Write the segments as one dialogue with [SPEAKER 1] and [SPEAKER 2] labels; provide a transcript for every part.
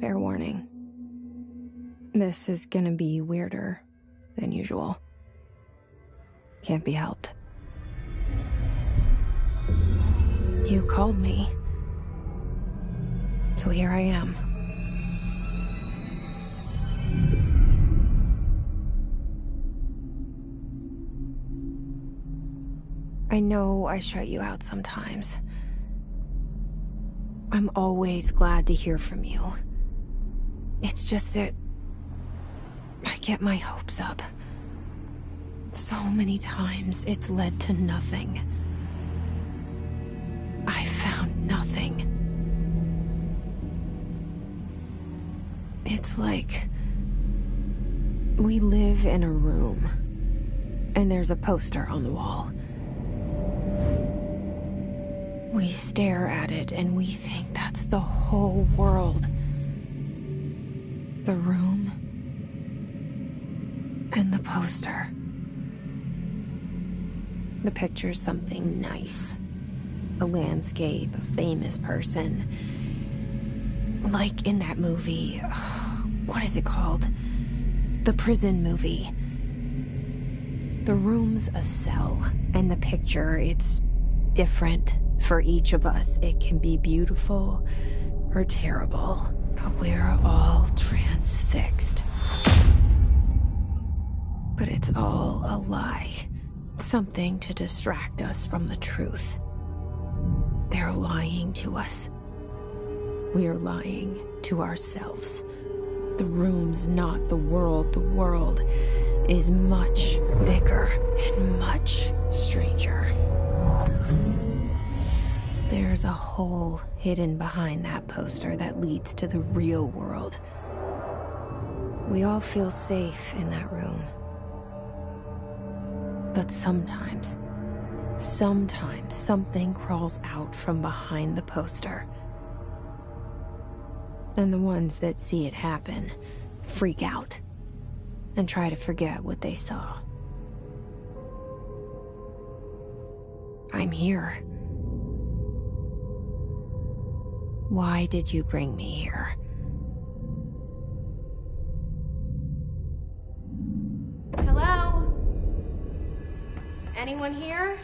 [SPEAKER 1] Fair warning. This is gonna be weirder than usual. Can't be helped. You called me. So here I am. I know I shut you out sometimes. I'm always glad to hear from you. It's just that I get my hopes up. So many times it's led to nothing. I found nothing. It's like we live in a room, and there's a poster on the wall. We stare at it and we think that's the whole world. The room and the poster. The picture's something nice. A landscape, a famous person. Like in that movie, what is it called? The prison movie. The room's a cell, and the picture, it's different for each of us. It can be beautiful or terrible, but we're all transfixed. But it's all a lie. Something to distract us from the truth. They're lying to us. We're lying to ourselves. The room's not the world. The world is much bigger and much stranger. There's a hole hidden behind that poster that leads to the real world. We all feel safe in that room. But sometimes something crawls out from behind the poster. And the ones that see it happen freak out and try to forget what they saw. I'm here. Why did you bring me here? Hello? Anyone here?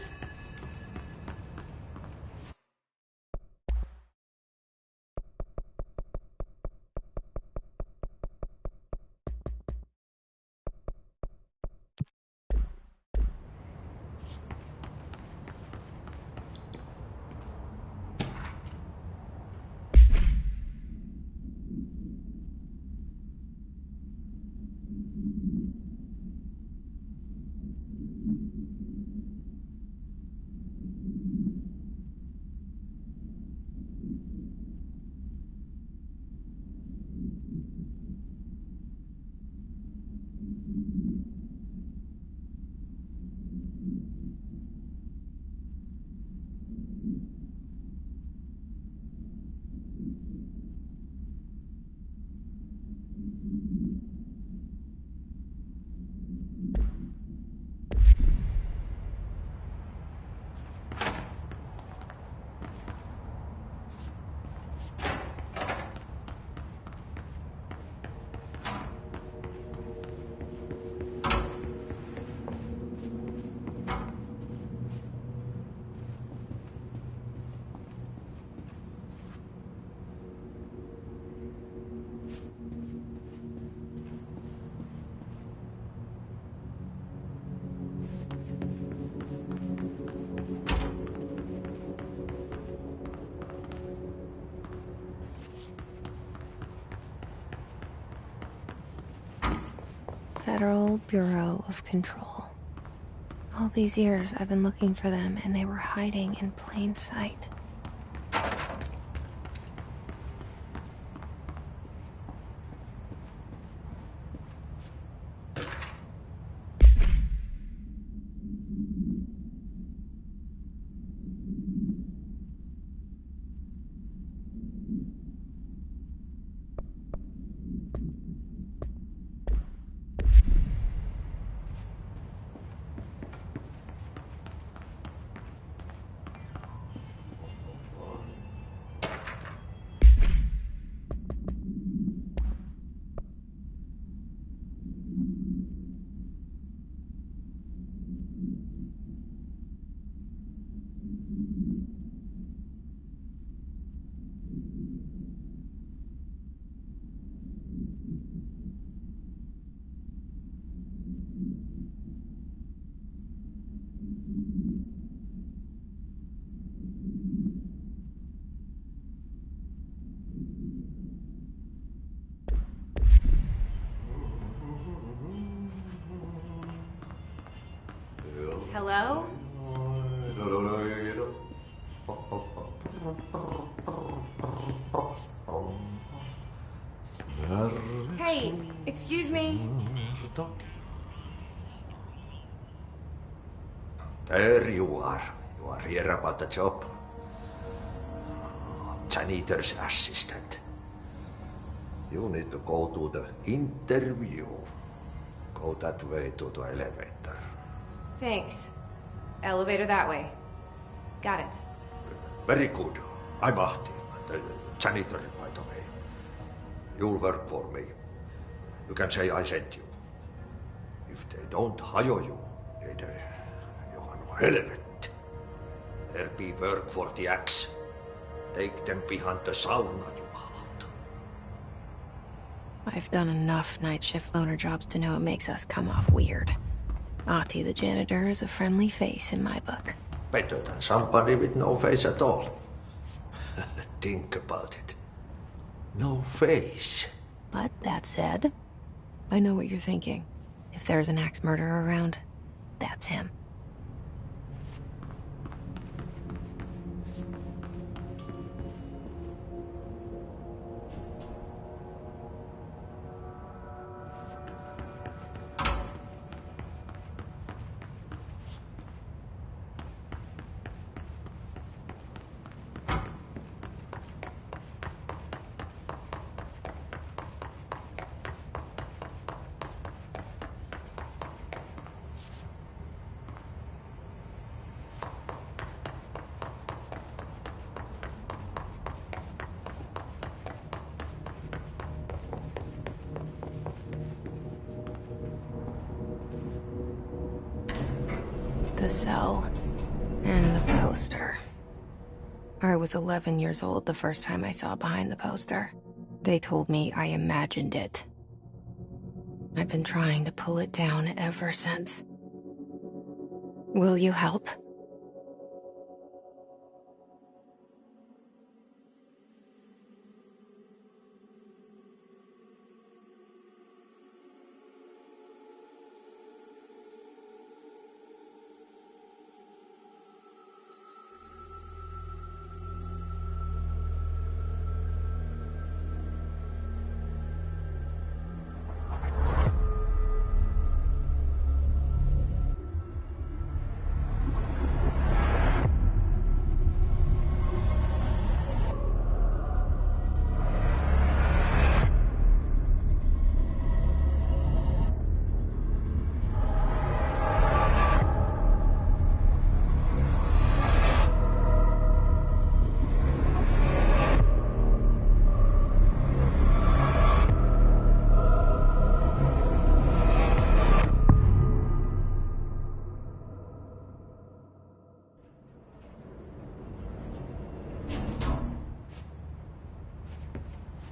[SPEAKER 1] Federal Bureau of Control. All these years I've been looking for them, and they were hiding in plain sight. Hello? Hey, excuse me.
[SPEAKER 2] There you are. You are here about the job. Janitor's assistant. You need to go to the interview. Go that way to the elevator.
[SPEAKER 1] Thanks. Elevator that way. Got it.
[SPEAKER 2] Very good. I'm Ahti, the janitor, by the way. You'll work for me. You can say I sent you. If they don't hire you, then you are no helvet. There be work for the axe. Take them behind the sauna, jumalauta.
[SPEAKER 1] I've done enough night shift loner jobs to know it makes us come off weird. Ahti the janitor is a friendly face in my book.
[SPEAKER 2] Better than somebody with no face at all. Think about it. No face.
[SPEAKER 1] But that said, I know what you're thinking. If there's an axe murderer around, that's him. The cell and the poster. I was 11 years old the first time I saw behind the poster. They told me I imagined it. I've been trying to pull it down ever since. Will you help?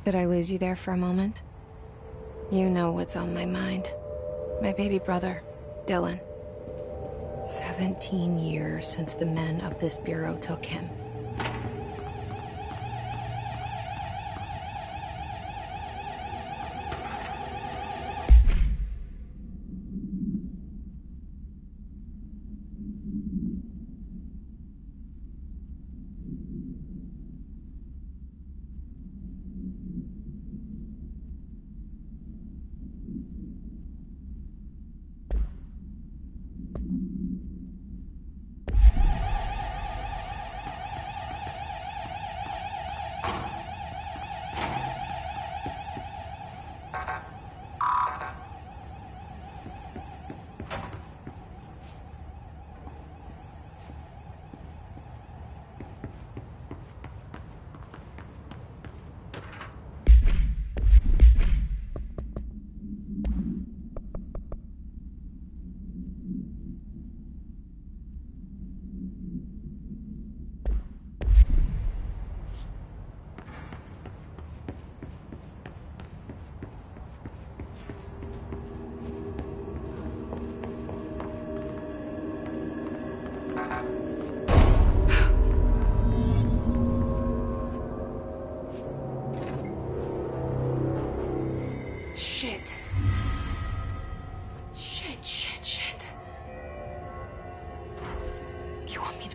[SPEAKER 1] Did I lose you there for a moment? You know what's on my mind. My baby brother, Dylan. 17 years since the men of this bureau took him.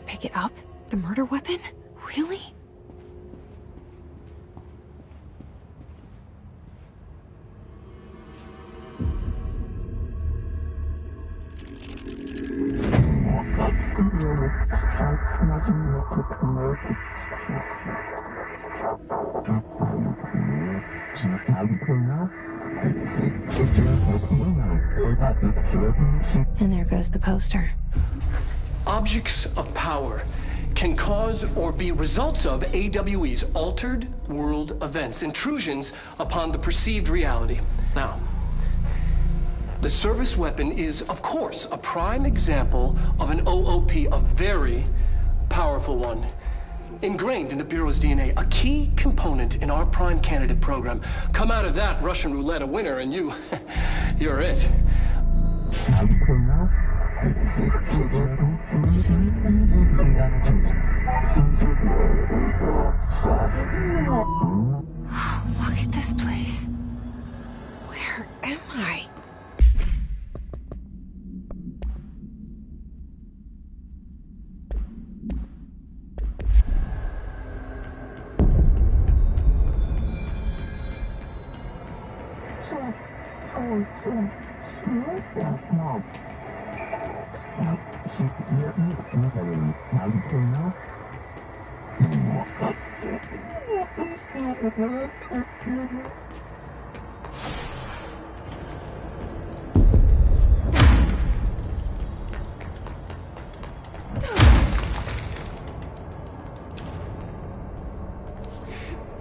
[SPEAKER 1] Pick it up? The murder weapon? Really? And there goes the poster.
[SPEAKER 3] Objects of power can cause or be results of AWE's altered world events, intrusions upon the perceived reality. Now, the service weapon is, of course, a prime example of an OOP, a very powerful one. Ingrained in the Bureau's DNA, a key component in our prime candidate program. Come out of that Russian roulette a winner and you're it.
[SPEAKER 1] Look at this place. Where am I?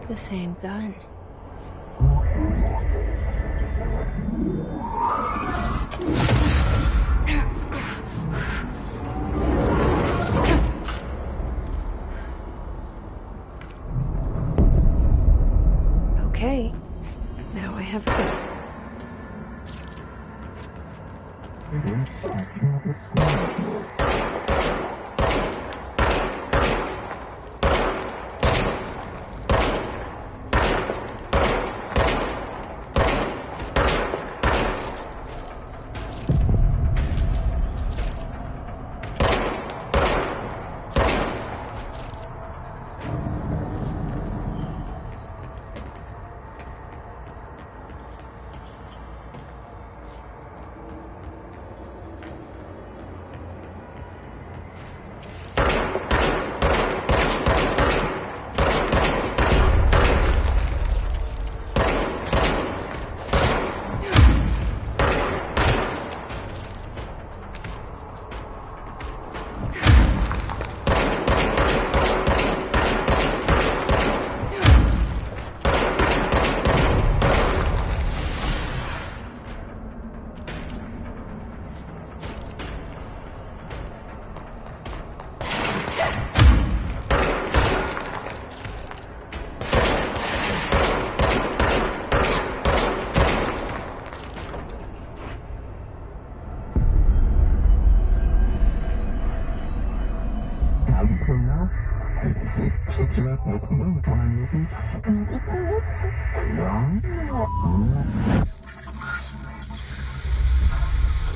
[SPEAKER 1] The same gun. Okay, now I have a gun.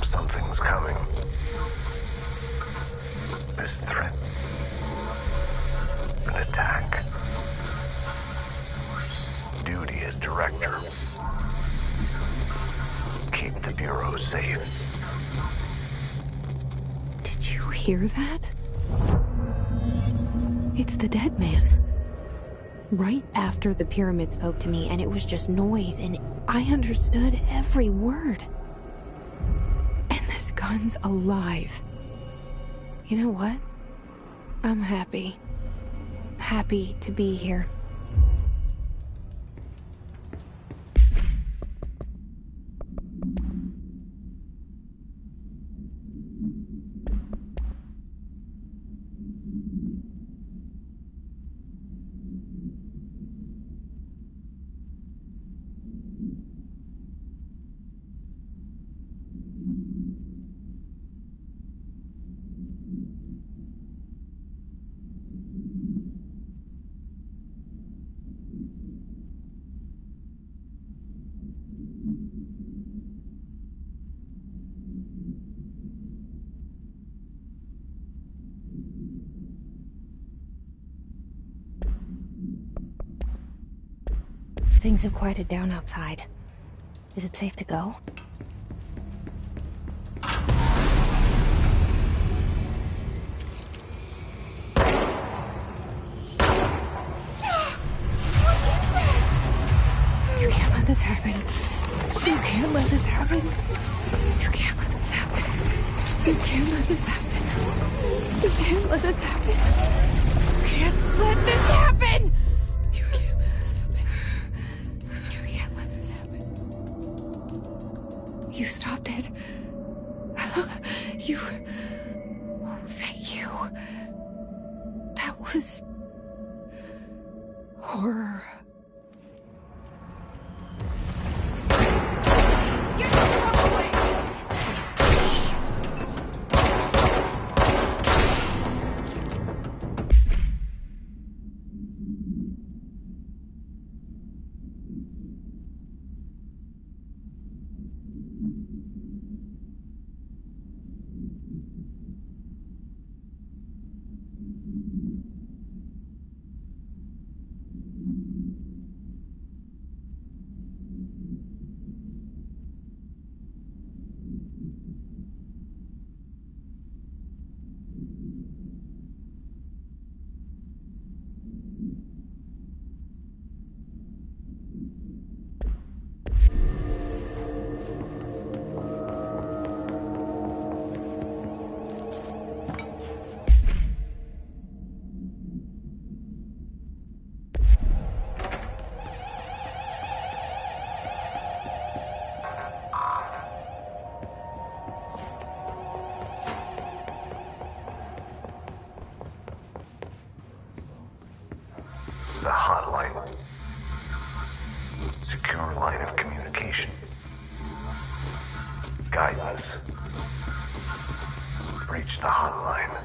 [SPEAKER 4] Something's coming. This threat. An attack. Duty as director. Keep the Bureau safe.
[SPEAKER 1] Did you hear that? It's the dead man. Right after the pyramid spoke to me, and it was just noise, and I understood every word. And this gun's alive. You know what? I'm happy. Happy to be here. Things have quieted down outside. Is it safe to go? You can't let this happen. You can't let this happen. You can't let this happen. You can't let this happen. You can't let this happen. You can't let this happen! You can't let this happen. You can't let this happen. You stopped it. You... Oh, thank you. That was... horror.
[SPEAKER 4] The hotline. Secure line of communication. Guidance. Reach the hotline.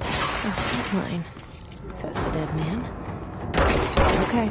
[SPEAKER 1] Hotline, says the dead man. Okay.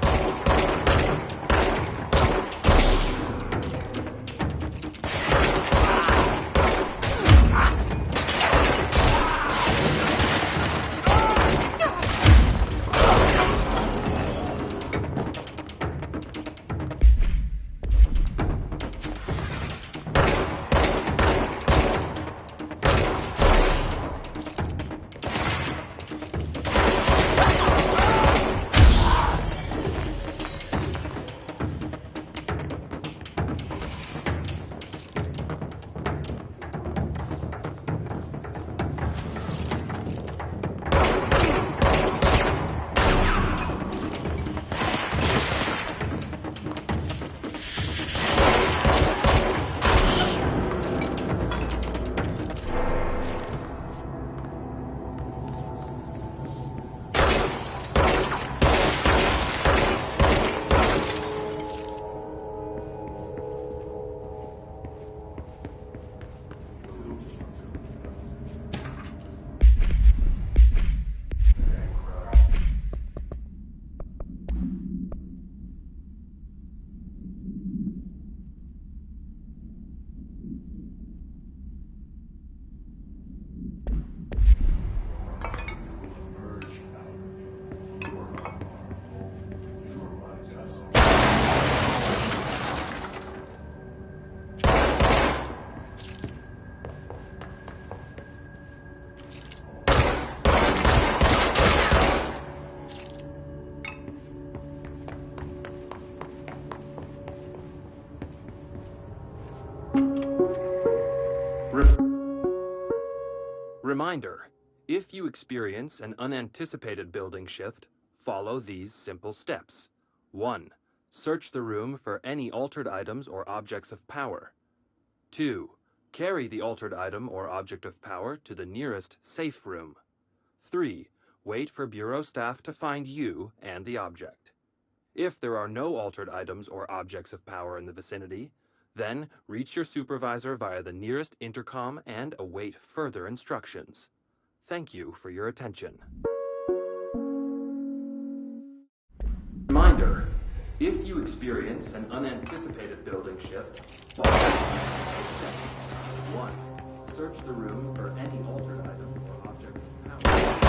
[SPEAKER 5] Reminder, if you experience an unanticipated building shift, follow these simple steps. 1. Search the room for any altered items or objects of power. 2. Carry the altered item or object of power to the nearest safe room. 3. Wait for Bureau staff to find you and the object. If there are no altered items or objects of power in the vicinity, then reach your supervisor via the nearest intercom and await further instructions. Thank you for your attention. Reminder, if you experience an unanticipated building shift, follow these steps. 1. Search the room for any altered items or objects of power.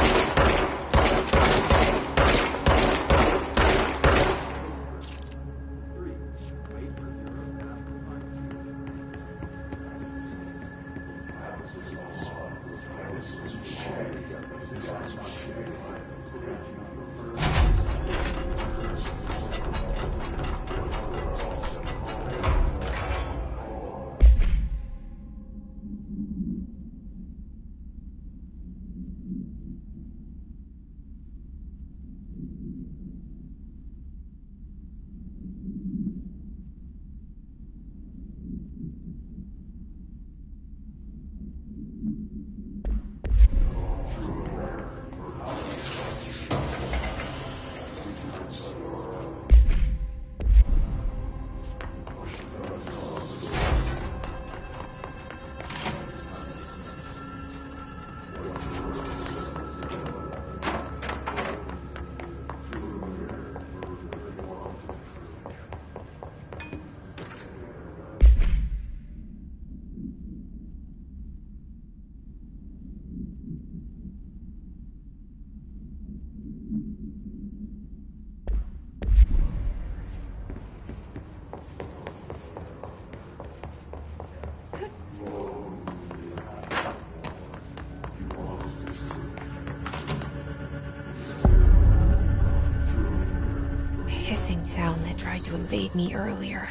[SPEAKER 1] Hissing sound that tried to invade me earlier.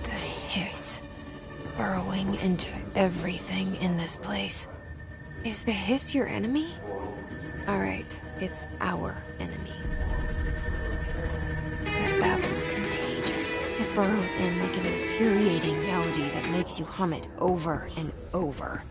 [SPEAKER 1] The hiss. Burrowing into everything in this place. Is the hiss your enemy? Alright, it's our enemy. That babble's contagious. It burrows in like an infuriating melody that makes you hum it over and over.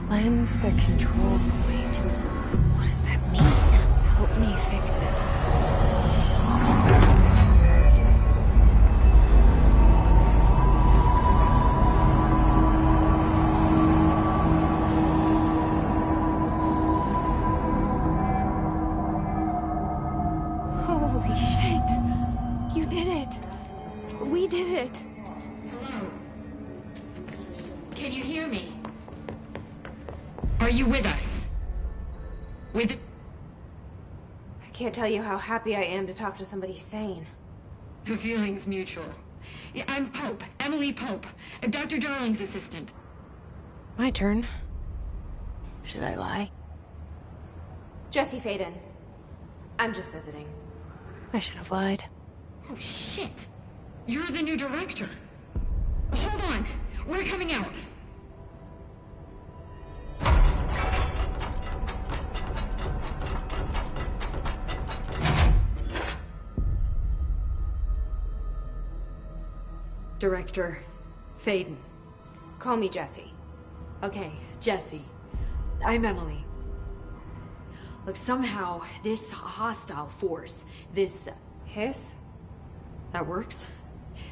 [SPEAKER 1] Cleanse the control point. What does that mean? Help me fix it. Holy shit! You did it! We did it!
[SPEAKER 6] Hello? Can you hear me? Are you with us? With...
[SPEAKER 1] I can't tell you how happy I am to talk to somebody sane.
[SPEAKER 6] The feeling's mutual. Yeah, I'm Pope, Emily Pope, Dr. Darling's assistant.
[SPEAKER 1] My turn. Should I lie?
[SPEAKER 7] Jesse Faden. I'm just visiting.
[SPEAKER 1] I should have lied.
[SPEAKER 6] Oh, shit. You're the new director. Hold on. We're coming out.
[SPEAKER 7] Director Faden.
[SPEAKER 1] Call me Jesse.
[SPEAKER 7] Okay, Jesse. I'm Emily. Look, somehow this hostile force, this
[SPEAKER 1] Hiss?
[SPEAKER 7] that works.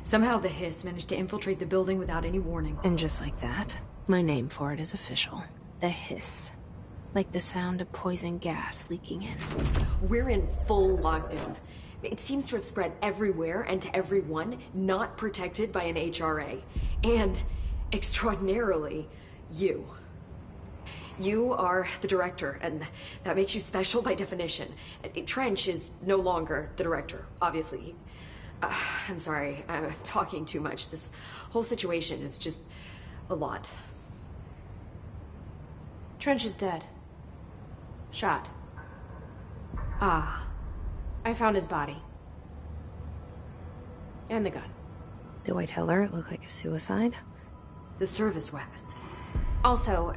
[SPEAKER 7] Somehow the Hiss managed to infiltrate the building without any warning.
[SPEAKER 1] And just like that, my name for it is official. The Hiss. Like the sound of poison gas leaking in.
[SPEAKER 7] We're in full lockdown. It seems to have spread everywhere and to everyone not protected by an HRA. And, extraordinarily, you. You are the director, and that makes you special by definition. Trench is no longer the director, obviously. I'm sorry, I'm talking too much. This whole situation is just a lot.
[SPEAKER 1] Trench is dead. Shot.
[SPEAKER 7] Ah.
[SPEAKER 1] I found his body. And the gun. Do I tell her it looked like a suicide?
[SPEAKER 7] The service weapon.
[SPEAKER 1] Also,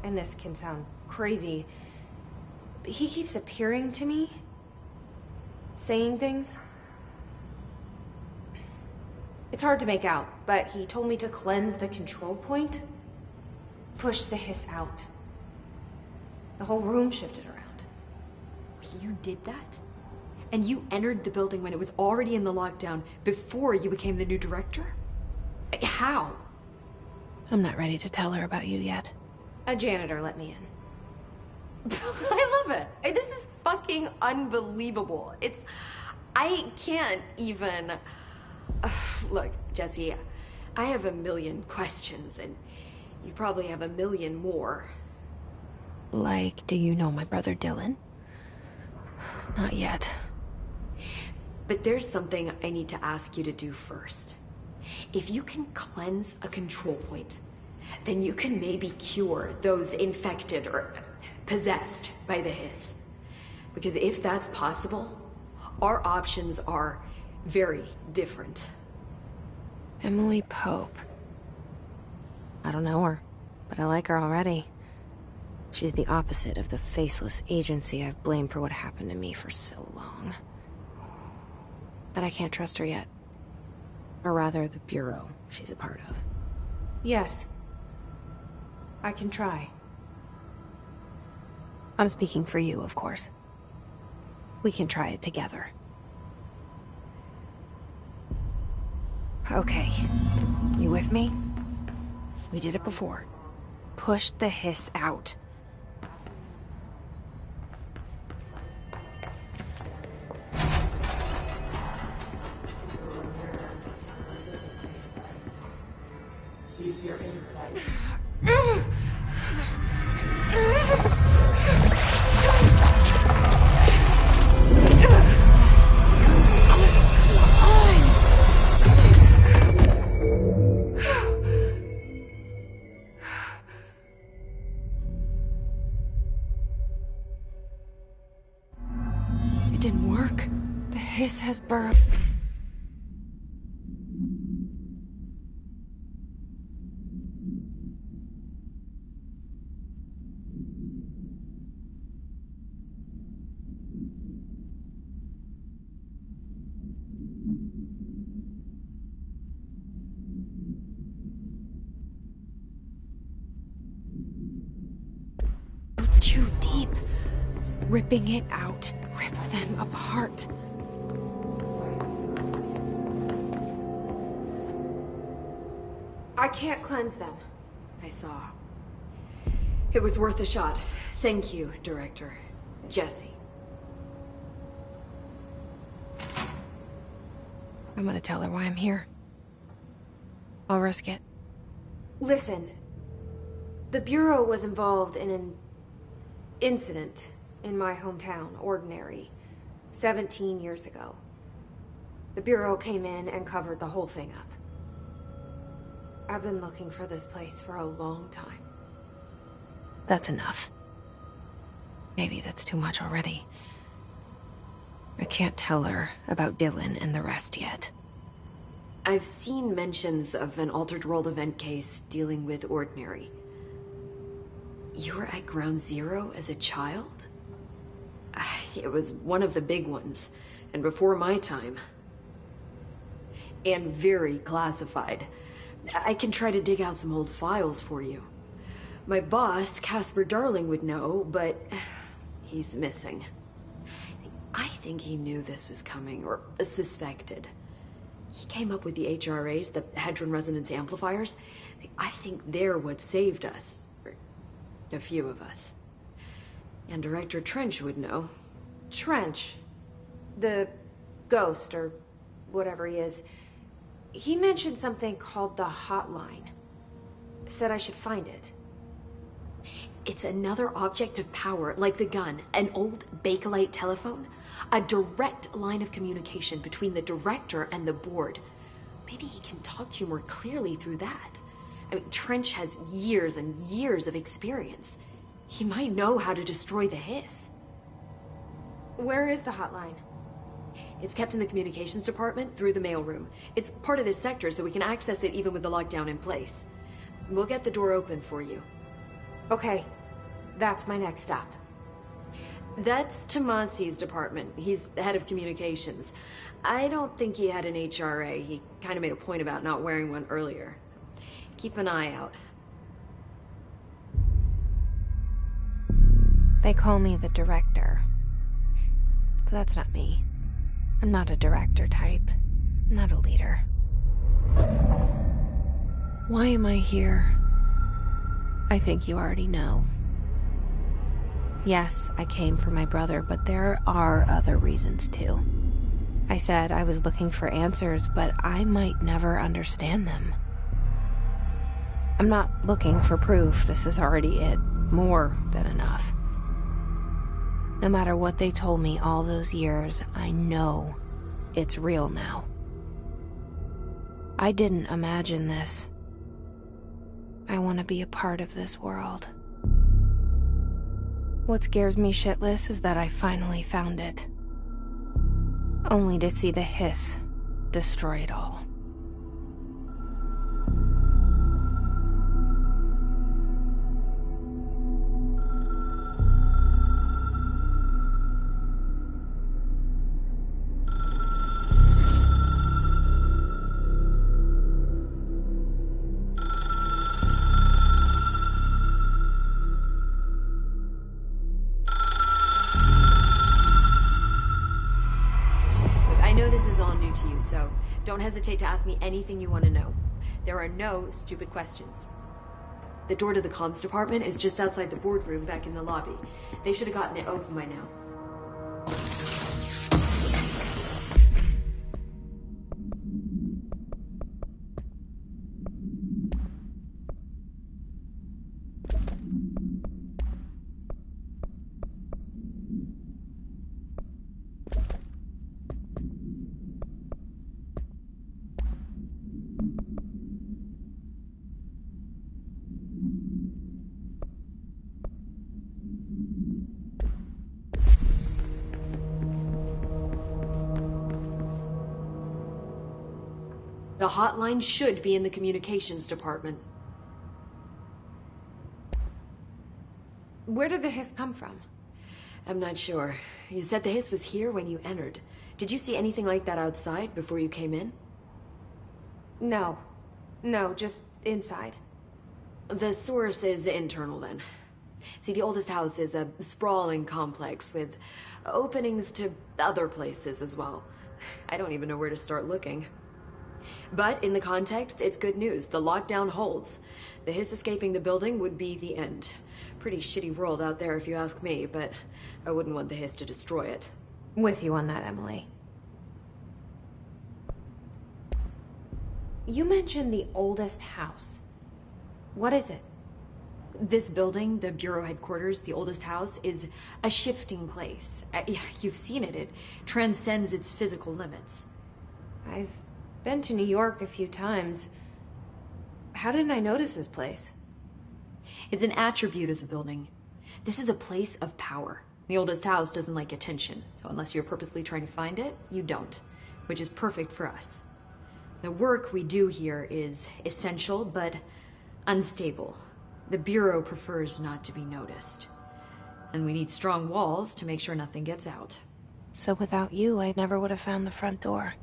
[SPEAKER 1] and this can sound crazy, but he keeps appearing to me, saying things. It's hard to make out, but he told me to cleanse the control point, push the Hiss out. The whole room shifted around.
[SPEAKER 7] You did that? And you entered the building when it was already in the lockdown before you became the new director? How?
[SPEAKER 1] I'm not ready to tell her about you yet. A janitor let me in.
[SPEAKER 7] I love it. This is fucking unbelievable. I can't even... Look, Jesse, I have a million questions, and you probably have a million more.
[SPEAKER 1] Like, do you know my brother Dylan? Not yet.
[SPEAKER 7] But there's something I need to ask you to do first. If you can cleanse a control point, then you can maybe cure those infected or possessed by the Hiss. Because if that's possible, our options are very different.
[SPEAKER 1] Emily Pope. I don't know her, but I like her already. She's the opposite of the faceless agency I've blamed for what happened to me for so long. But I can't trust her yet. Or rather, the Bureau she's a part of. Yes. I can try. I'm speaking for you, of course. We can try it together. Okay. You with me? We did it before. Push the Hiss out. It didn't work. The Hiss has burrowed. Too deep. Ripping it out rips them apart. I can't cleanse them.
[SPEAKER 7] I saw. It was worth a shot. Thank you, Director. Jesse.
[SPEAKER 1] I'm gonna tell her why I'm here. I'll risk it. Listen. The Bureau was involved in an incident in my hometown, Ordinary, 17 years ago. The Bureau came in and covered the whole thing up. I've been looking for this place for a long time. That's enough. Maybe that's too much already. I can't tell her about Dylan and the rest yet.
[SPEAKER 7] I've seen mentions of an Altered World event case dealing with Ordinary. You were at Ground Zero as a child? It was one of the big ones, and before my time. And very classified. I can try to dig out some old files for you. My boss, Casper Darling, would know, but he's missing. I think he knew this was coming, or suspected. He came up with the HRAs, the Hadron Resonance Amplifiers. I think they're what saved us. Or a few of us. And Director Trench would know.
[SPEAKER 1] Trench. The ghost, or whatever he is. He mentioned something called the Hotline. Said I should find it.
[SPEAKER 7] It's another object of power, like the gun, an old Bakelite telephone. A direct line of communication between the director and the board. Maybe he can talk to you more clearly through that. I mean, Trench has years and years of experience. He might know how to destroy the Hiss.
[SPEAKER 1] Where is the hotline?
[SPEAKER 7] It's kept in the communications department through the mailroom. It's part of this sector, so we can access it even with the lockdown in place. We'll get the door open for you.
[SPEAKER 1] Okay, that's my next stop.
[SPEAKER 7] That's Tomasi's department. He's the head of communications. I don't think he had an HRA. He kind of made a point about not wearing one earlier. Keep an eye out.
[SPEAKER 1] They call me the director. But that's not me. I'm not a director type. I'm not a leader. Why am I here? I think you already know. Yes, I came for my brother, but there are other reasons too. I said I was looking for answers, but I might never understand them. I'm not looking for proof. This is already it. More than enough. No matter what they told me all those years, I know it's real now. I didn't imagine this. I want to be a part of this world. What scares me shitless is that I finally found it. Only to see the Hiss destroy it all.
[SPEAKER 7] So don't hesitate to ask me anything you want to know. There are no stupid questions. The door to the comms department is just outside the boardroom back in the lobby. They should have gotten it open by now. The hotline should be in the communications department.
[SPEAKER 1] Where did the Hiss come from?
[SPEAKER 7] I'm not sure. You said the Hiss was here when you entered. Did you see anything like that outside before you came in?
[SPEAKER 1] No. No, just inside.
[SPEAKER 7] The source is internal then. See, the oldest house is a sprawling complex with openings to other places as well. I don't even know where to start looking. But in the context, it's good news. The lockdown holds. The Hiss escaping the building would be the end. Pretty shitty world out there if you ask me, but I wouldn't want the Hiss to destroy it.
[SPEAKER 1] With you on that, Emily. You mentioned the oldest house. What is it?
[SPEAKER 7] This building, the Bureau headquarters, the oldest house, is a shifting place. You've seen it. It transcends its physical limits.
[SPEAKER 1] I've been to New York a few times. How didn't I notice this place?
[SPEAKER 7] It's an attribute of the building. This is a place of power. The oldest house doesn't like attention, so unless you're purposely trying to find it, you don't, which is perfect for us. The work we do here is essential, but unstable. The Bureau prefers not to be noticed. And we need strong walls to make sure nothing gets out.
[SPEAKER 1] So without you, I never would have found the front door.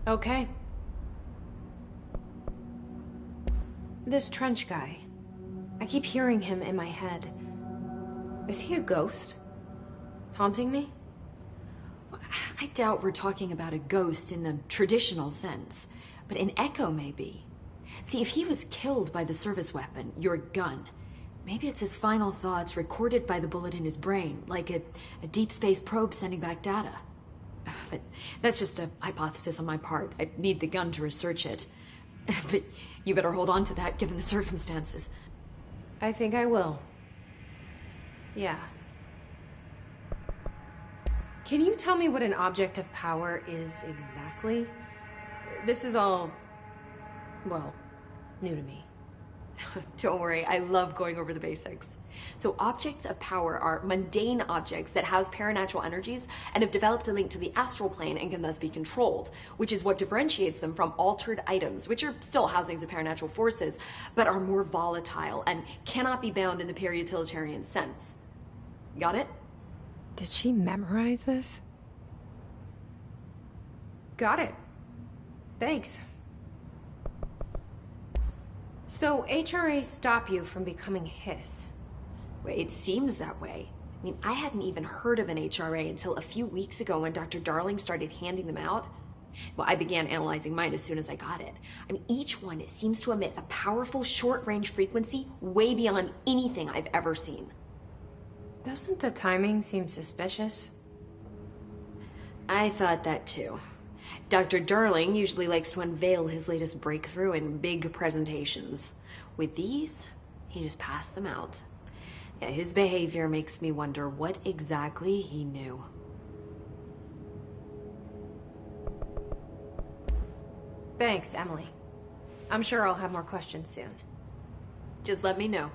[SPEAKER 1] Okay. This Trench guy. I keep hearing him in my head. Is he a ghost? Haunting me?
[SPEAKER 7] I doubt we're talking about a ghost in the traditional sense, but an echo maybe. See, if he was killed by the service weapon, your gun, maybe it's his final thoughts recorded by the bullet in his brain, like a deep space probe sending back data. But that's just a hypothesis on my part. I need the gun to research it. But you better hold on to that given the circumstances.
[SPEAKER 1] I think I will. Yeah. Can you tell me what an object of power is exactly? This is all, well, new to me.
[SPEAKER 7] Don't worry, I love going over the basics. So objects of power are mundane objects that house paranatural energies and have developed a link to the astral plane and can thus be controlled, which is what differentiates them from altered items, which are still housings of paranatural forces, but are more volatile and cannot be bound in the peri-utilitarian sense. Got it?
[SPEAKER 1] Did she memorize this? Got it. Thanks. So HRA stop you from becoming Hiss?
[SPEAKER 7] Well, it seems that way. I mean, I hadn't even heard of an HRA until a few weeks ago when Dr. Darling started handing them out. Well, I began analyzing mine as soon as I got it. I mean, each one seems to emit a powerful short-range frequency way beyond anything I've ever seen.
[SPEAKER 1] Doesn't the timing seem suspicious?
[SPEAKER 7] I thought that too. Dr. Darling usually likes to unveil his latest breakthrough in big presentations. With these, he just passed them out. Yeah, his behavior makes me wonder what exactly he knew.
[SPEAKER 1] Thanks, Emily. I'm sure I'll have more questions soon.
[SPEAKER 7] Just let me know.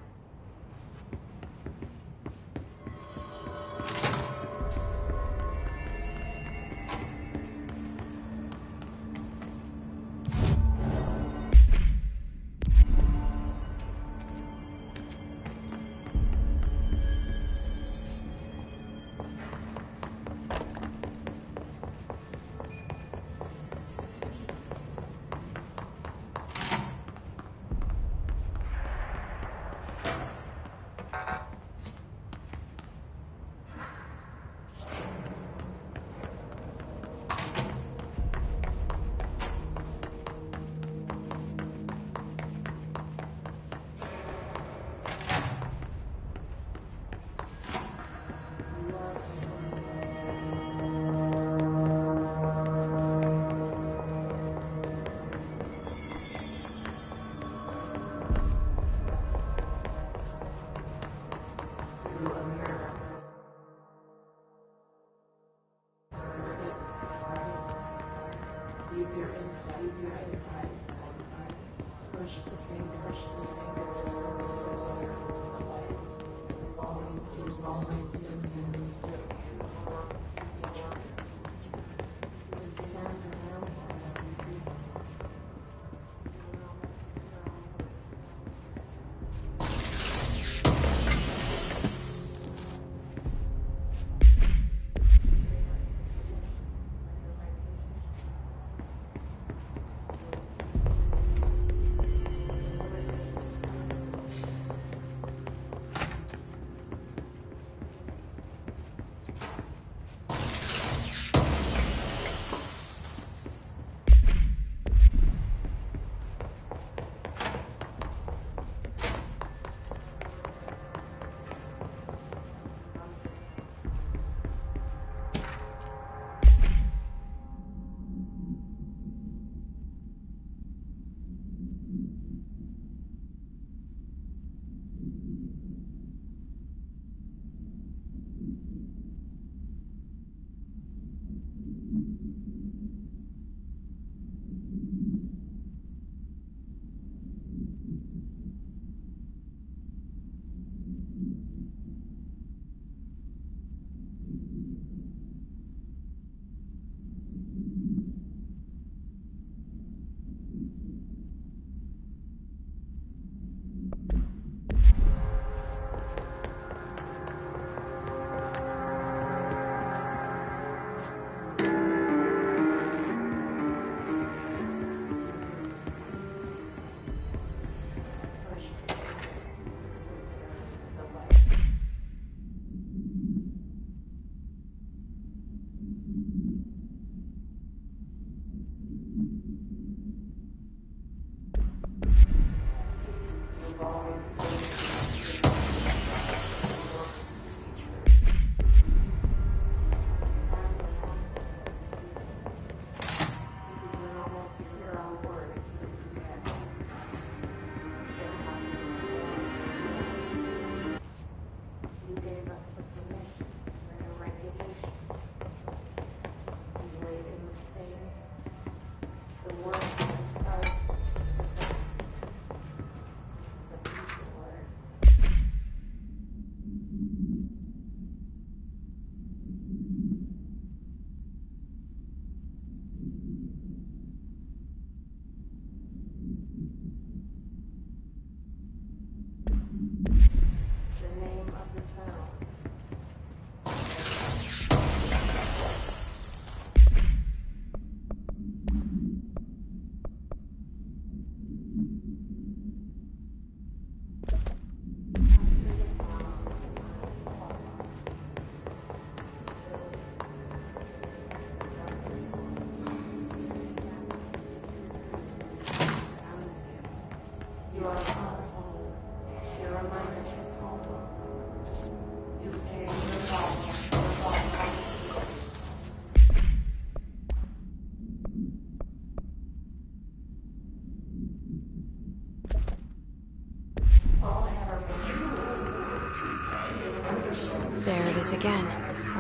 [SPEAKER 1] There it is again.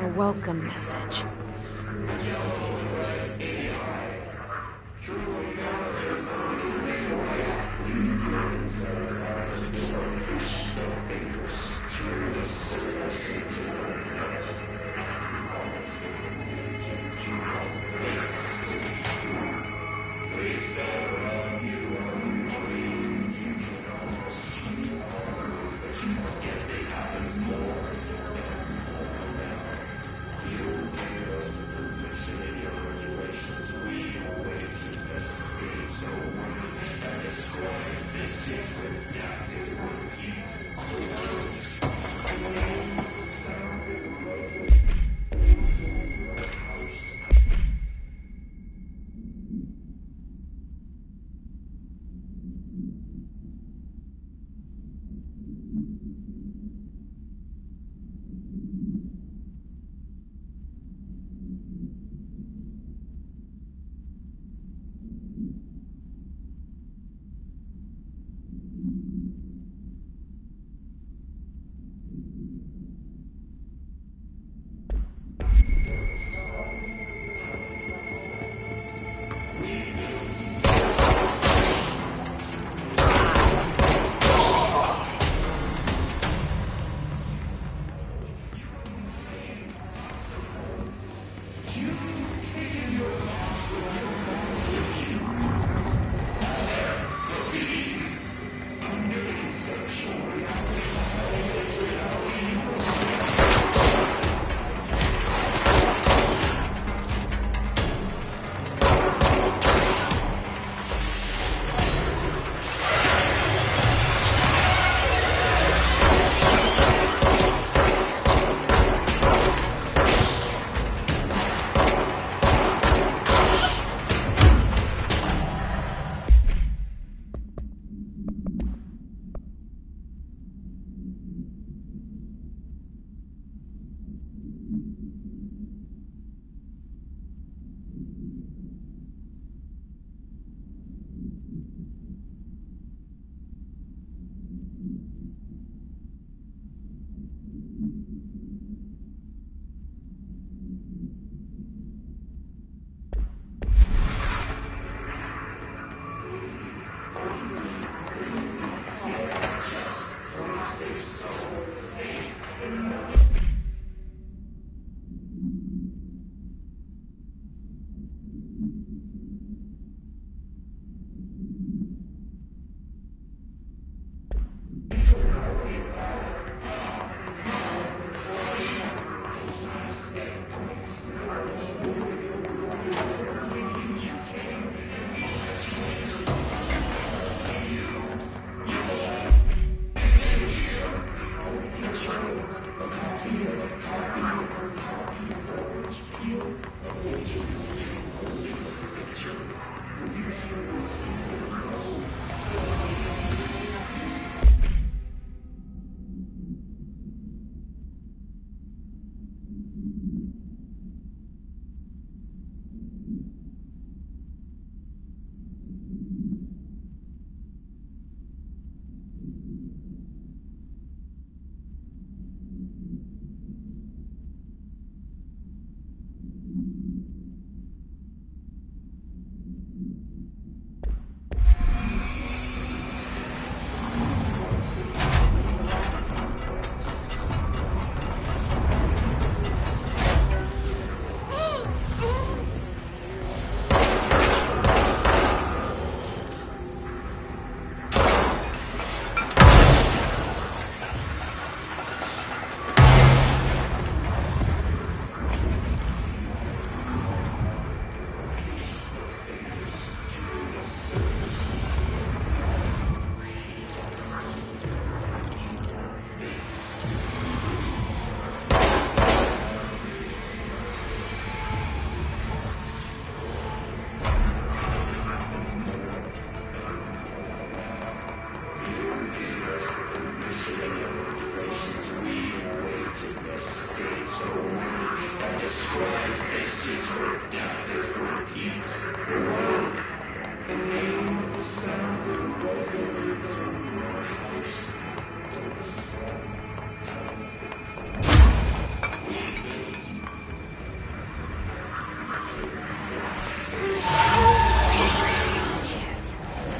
[SPEAKER 1] A welcome message.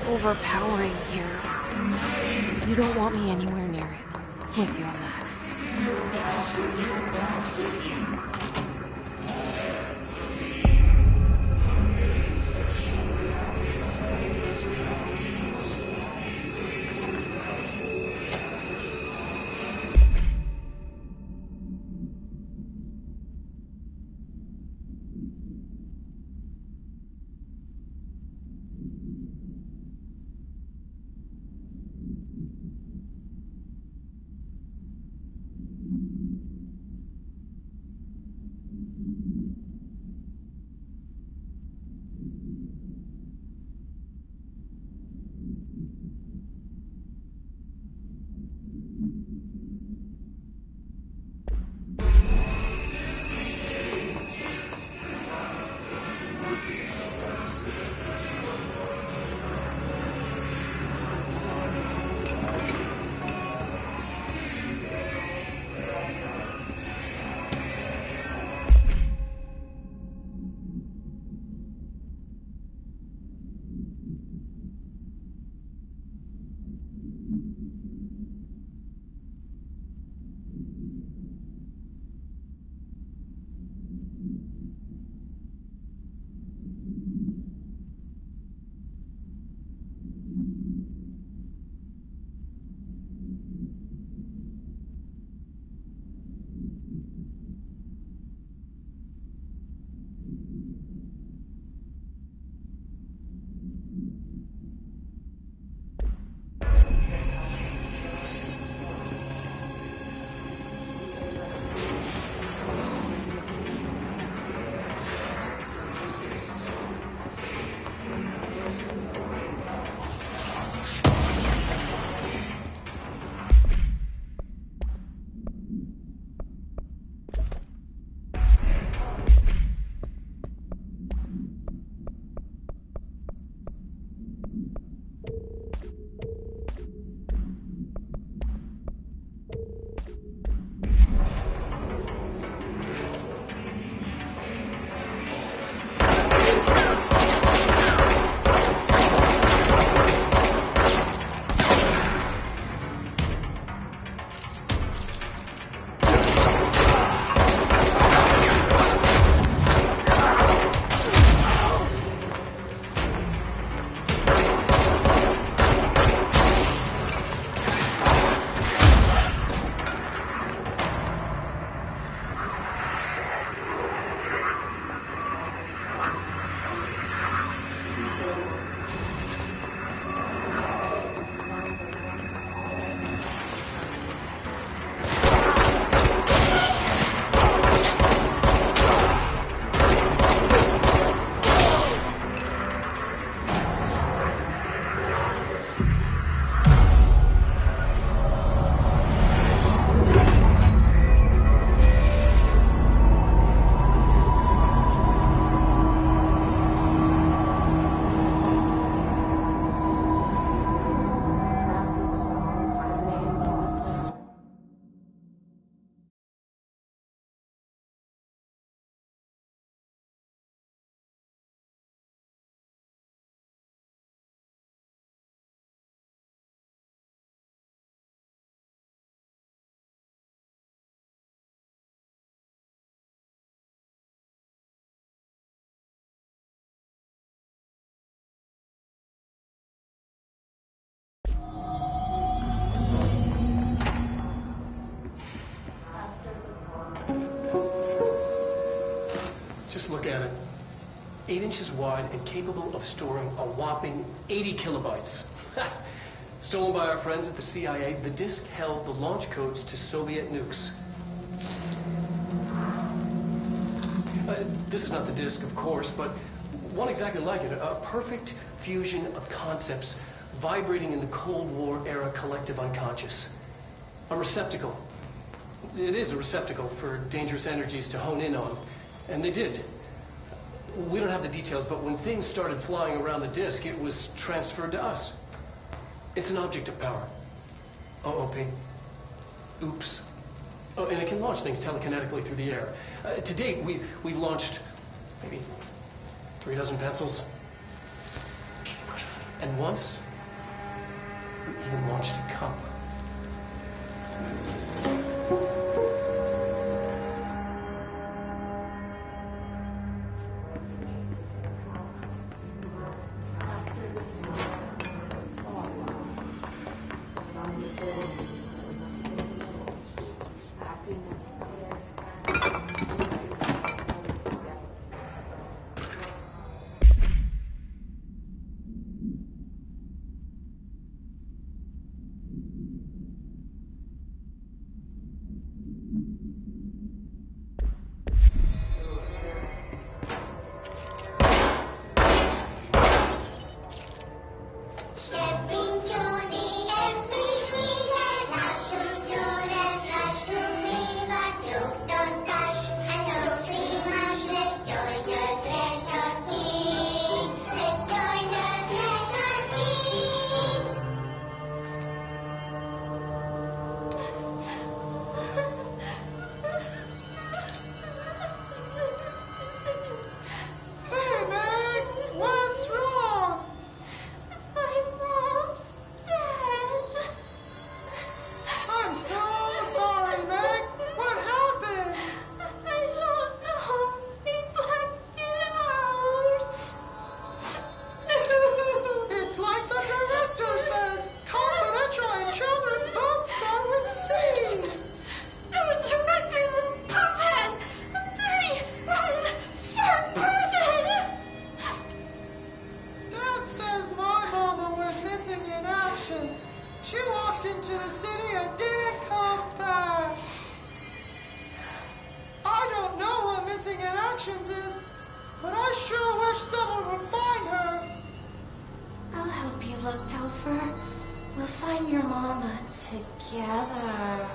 [SPEAKER 1] overpowering here. You don't want me anywhere near it. With you on that.
[SPEAKER 3] Just look at it. 8 inches wide and capable of storing a whopping 80 kilobytes. Stolen by our friends at the CIA, the disk held the launch codes to Soviet nukes. This is not the disk, of course, but one exactly like it. A perfect fusion of concepts vibrating in the Cold War era collective unconscious. A receptacle. It is a receptacle for dangerous energies to hone in on. And they did. We don't have the details, but when things started flying around the disk, it was transferred to us. It's an object of power. OOP. Oops. Oh, and it can launch things telekinetically through the air. To date, we've launched maybe 3 dozen pencils. And once, we even launched a cup.
[SPEAKER 8] She walked into the city and didn't come back. I don't know what missing in actions is, but I sure wish someone would find her.
[SPEAKER 9] I'll help you look, Topher. We'll find your mama together.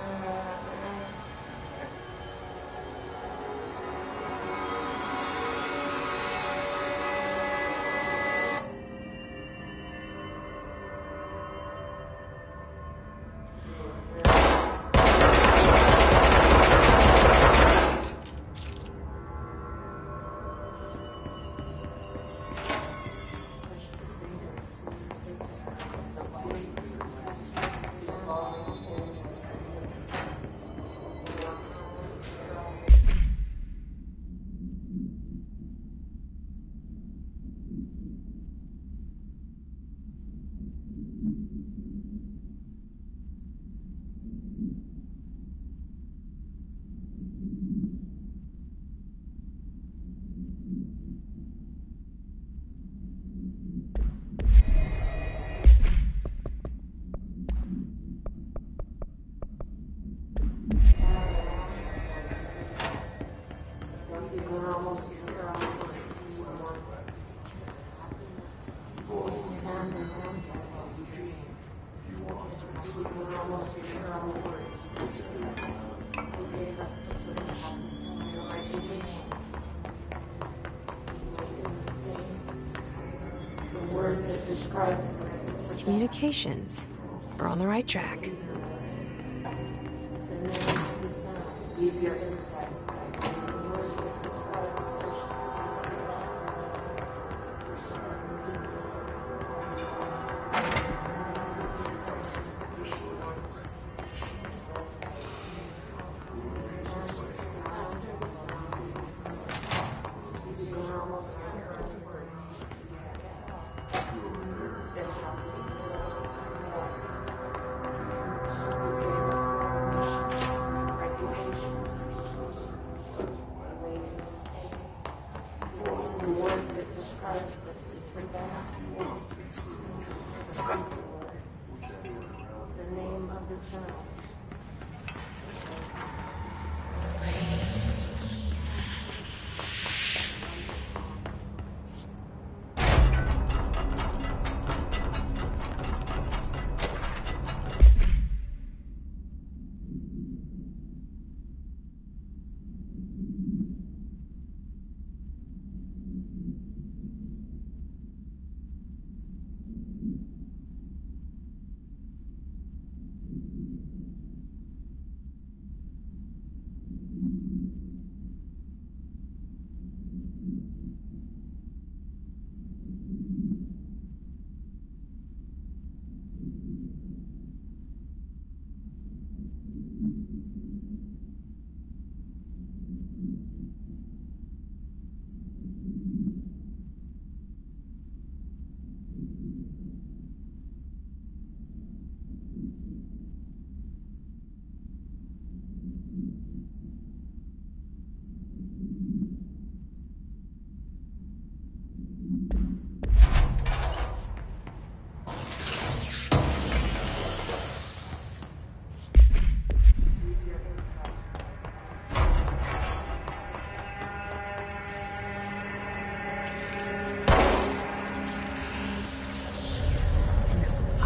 [SPEAKER 1] Communications. We're on the right track.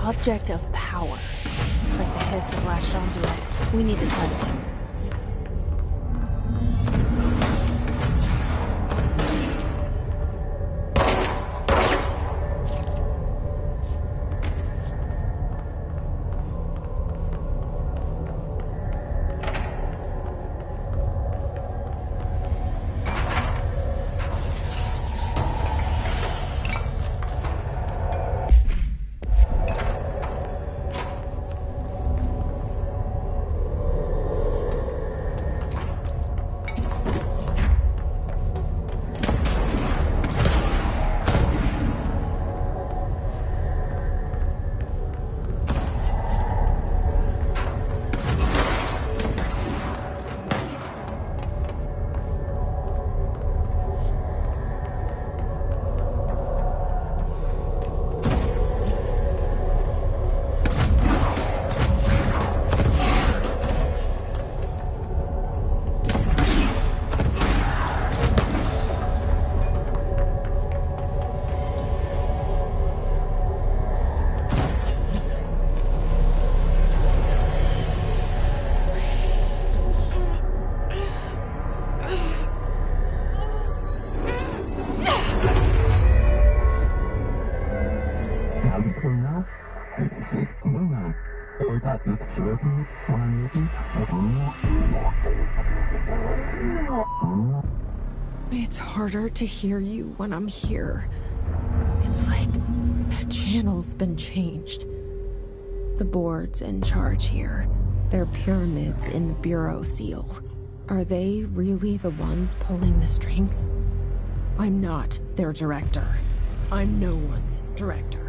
[SPEAKER 1] object of power. Looks like the hiss has latched onto it. We need to cleanse it. It's harder to hear you when I'm here. It's like the channel's been changed. The board's in charge here. They're pyramids in the Bureau seal. Are they really the ones pulling the strings? I'm not their director. I'm no one's director.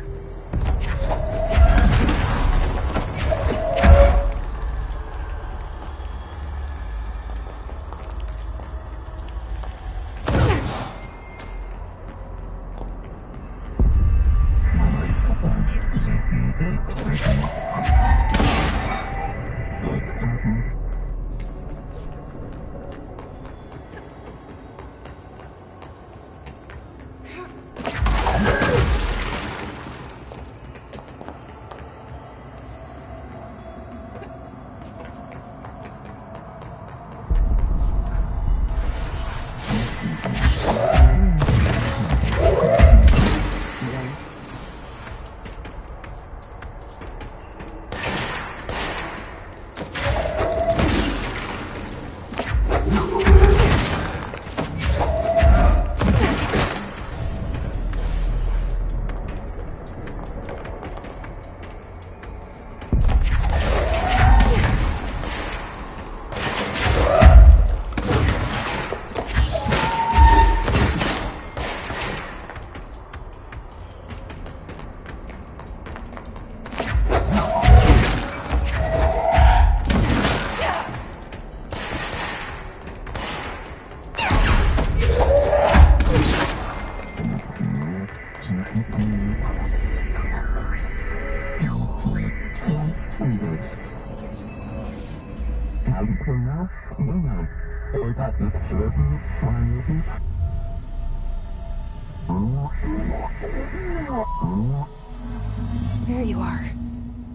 [SPEAKER 1] There you are.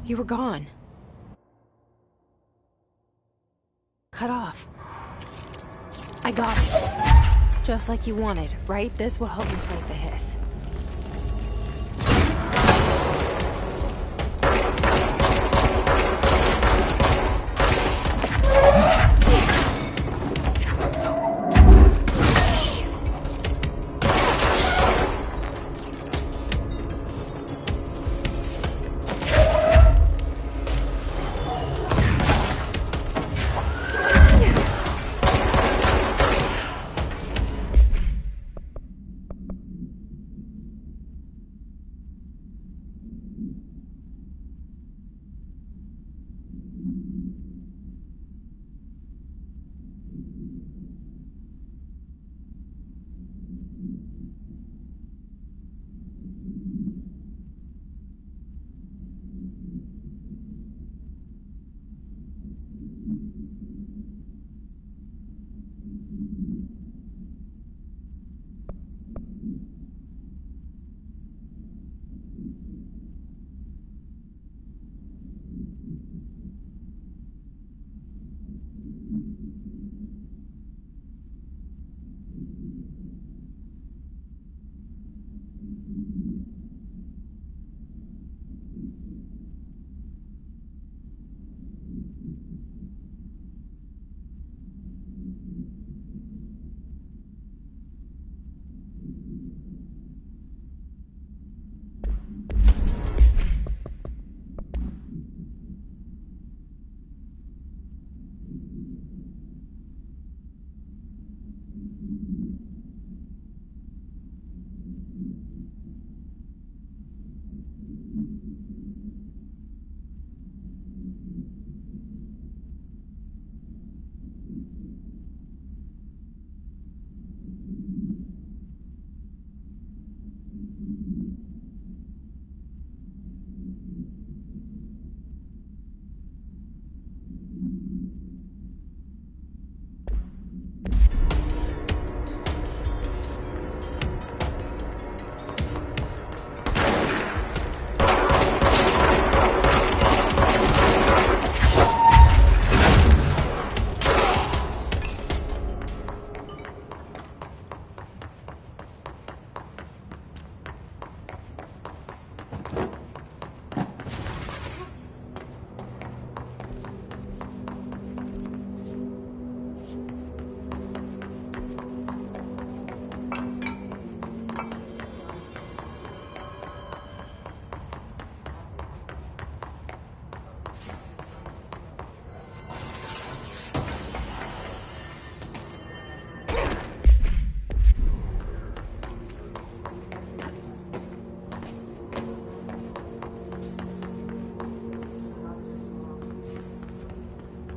[SPEAKER 1] You were gone. Cut off. I got it. Just like you wanted, right? This will help you fight the hiss.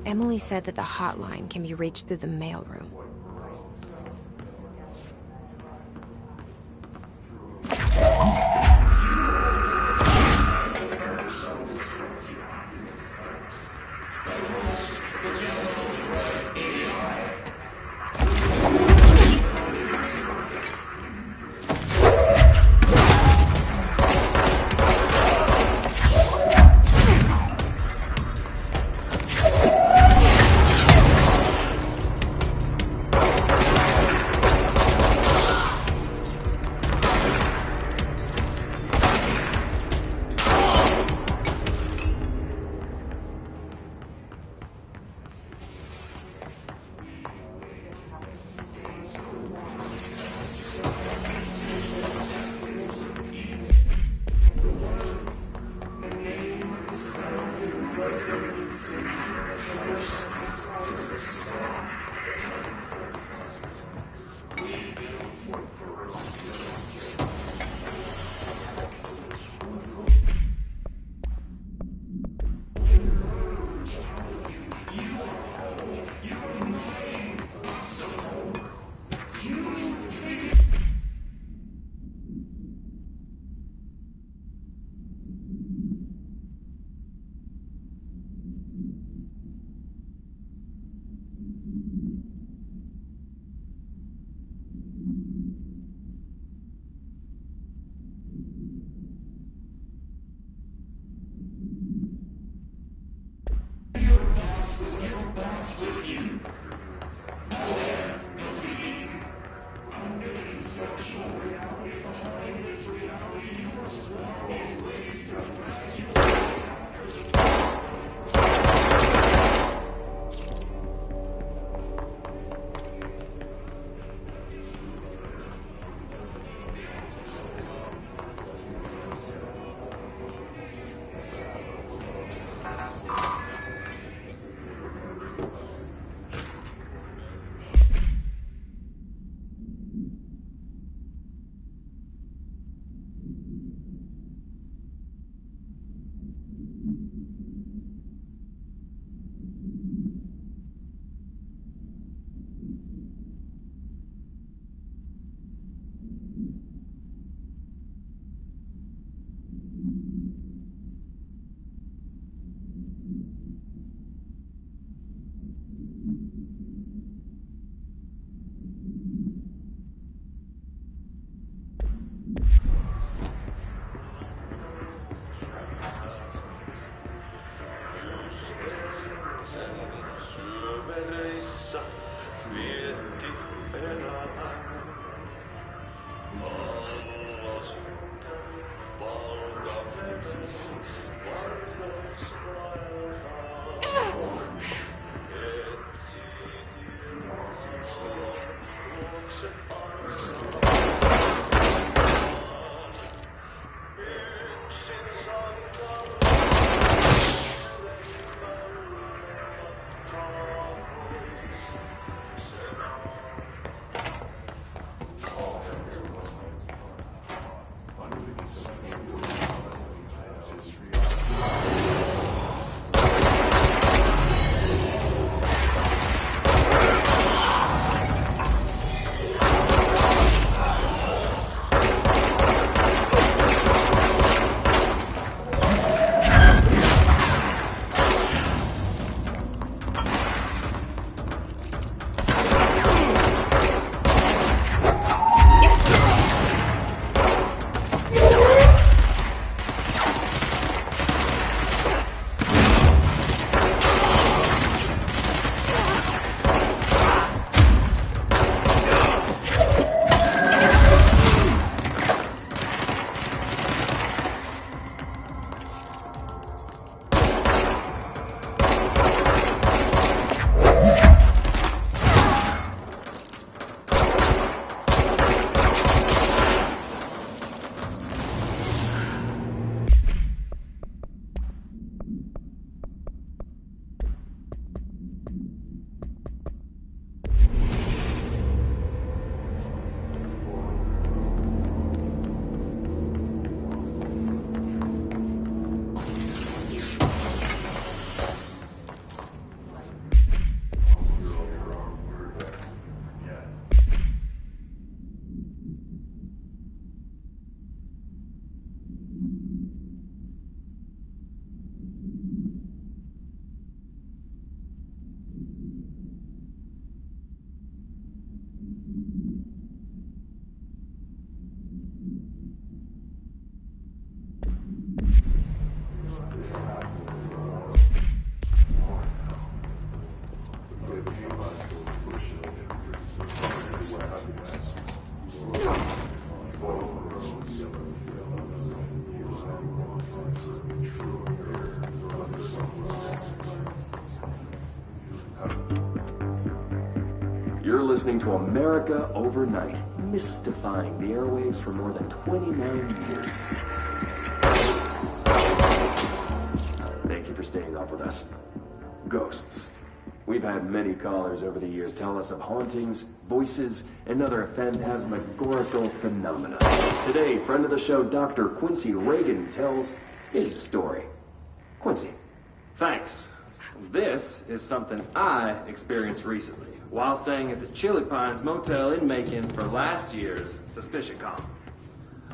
[SPEAKER 1] Emily said that the hotline can be reached through the mailroom.
[SPEAKER 10] listening to America Overnight, mystifying the airwaves for more than 29 years. Thank you for staying up with us. Ghosts. We've had many callers over the years tell us of hauntings, voices, and other phantasmagorical phenomena. Today, friend of the show, Dr. Quincy Reagan, tells his story. Quincy.
[SPEAKER 5] Thanks. This is something I experienced recently while staying at the Chili Pines Motel in Macon for last year's SuspicionCon.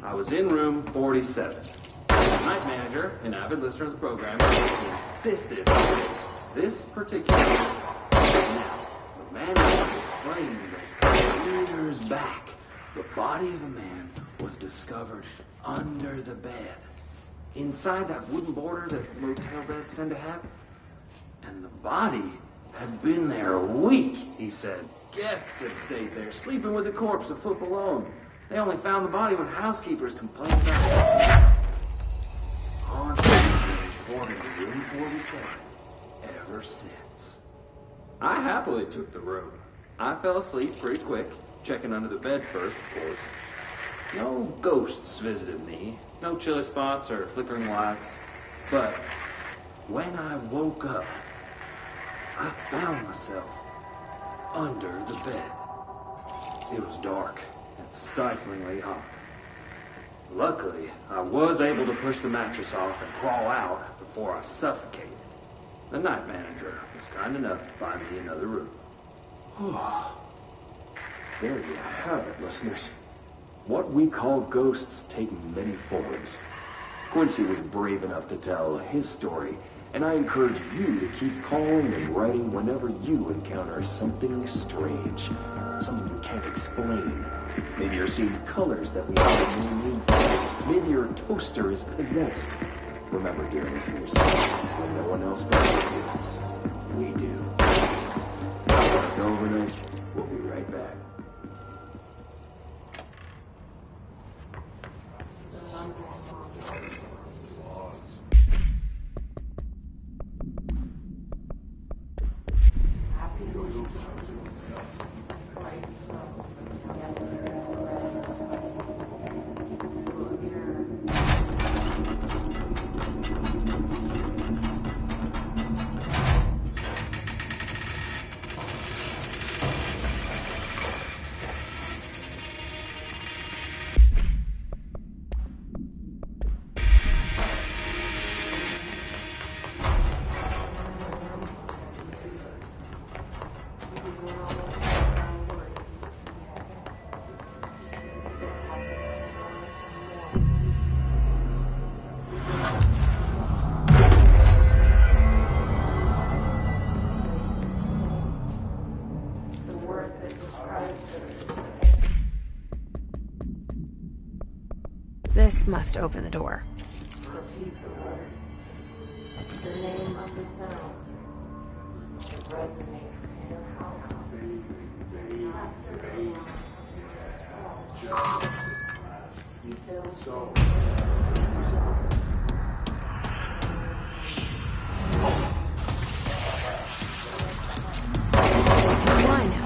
[SPEAKER 5] I was in room 47. The night manager, an avid listener of the program, insisted on this particular room. Now, the manager explained that years back, the body of a man was discovered under the bed, inside that wooden border that motel beds tend to have. And the body had been there a week, he said. Guests had stayed there, sleeping with the corpse a foot below them. They only found the body when housekeepers complained about it. Haunted been reported in room 47 ever since. I happily took the room. I fell asleep pretty quick, checking under the bed first, of course. No ghosts visited me, no chilly spots or flickering lights. But when I woke up, I found myself under the bed. It was dark and stiflingly hot. Luckily, I was able to push the mattress off and crawl out before I suffocated. The night manager was kind enough to find me another room.
[SPEAKER 10] There you have it, listeners. What we call ghosts take many forms. Quincy was brave enough to tell his story, and I encourage you to keep calling and writing whenever you encounter something strange, something you can't explain. Maybe you're seeing colors that we have no name for. Maybe your toaster is possessed. Remember, dear listeners, when no one else believes you, we do. America Overnight, we'll be right back.
[SPEAKER 1] This must open the door.
[SPEAKER 9] The name of the sound resonates in your house. You feel so.
[SPEAKER 1] Why now?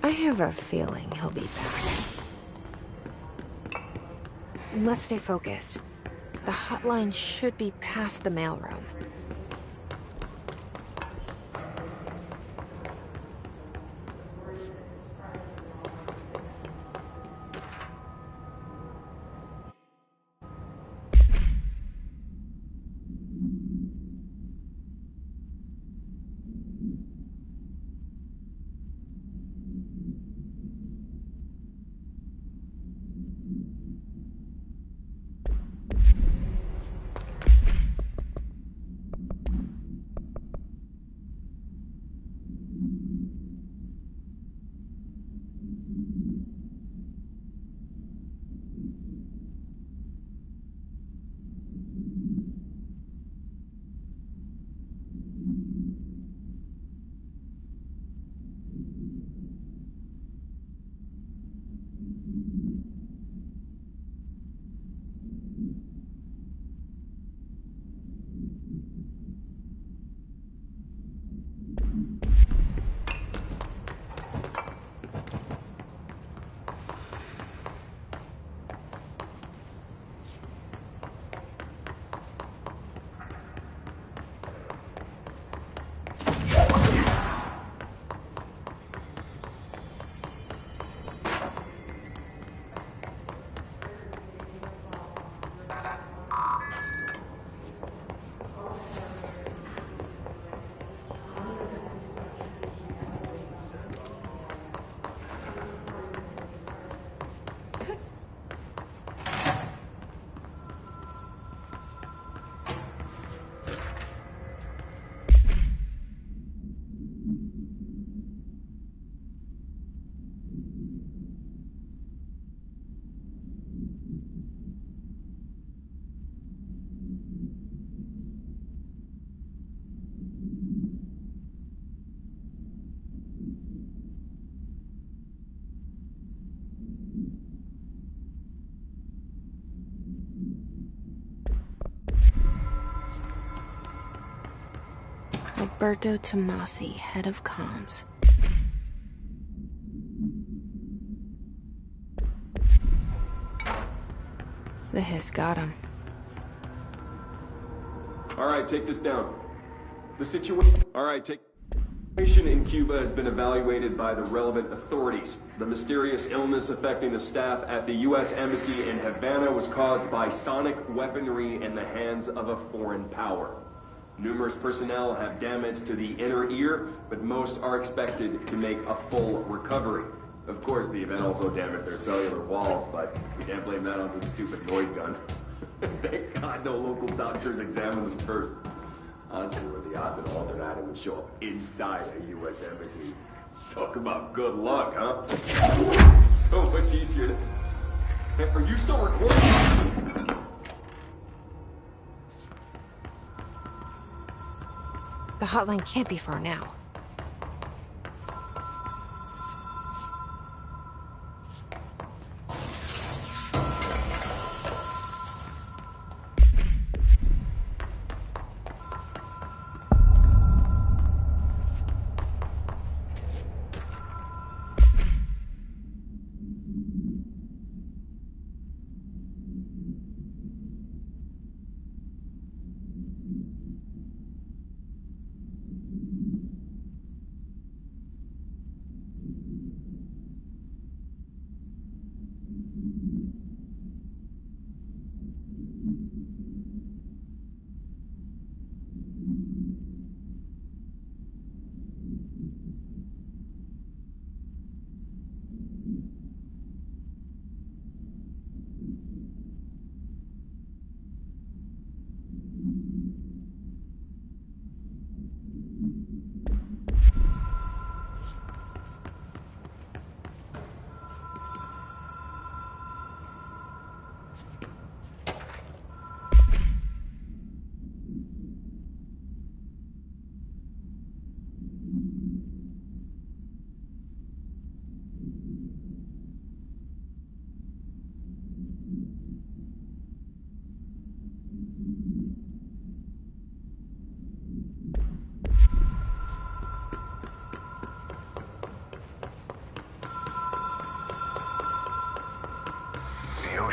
[SPEAKER 1] I have a feeling he'll be back. Let's stay focused. The hotline should be past the mailroom. Alberto Tomasi, head of comms. The hiss got him.
[SPEAKER 10] Alright, take this down. The situation in Cuba has been evaluated by the relevant authorities. The mysterious illness affecting the staff at the U.S. Embassy in Havana was caused by sonic weaponry in the hands of a foreign power. Numerous personnel have damage to the inner ear, but most are expected to make a full recovery. Of course, the event also damaged their cellular walls, but we can't blame that on some stupid noise gun. Thank God no local doctors examined them first. Honestly, what are the odds that an alternate item would show up inside a U.S. embassy? Talk about good luck, huh? So much easier to... Are you still recording?
[SPEAKER 1] The hotline can't be far now.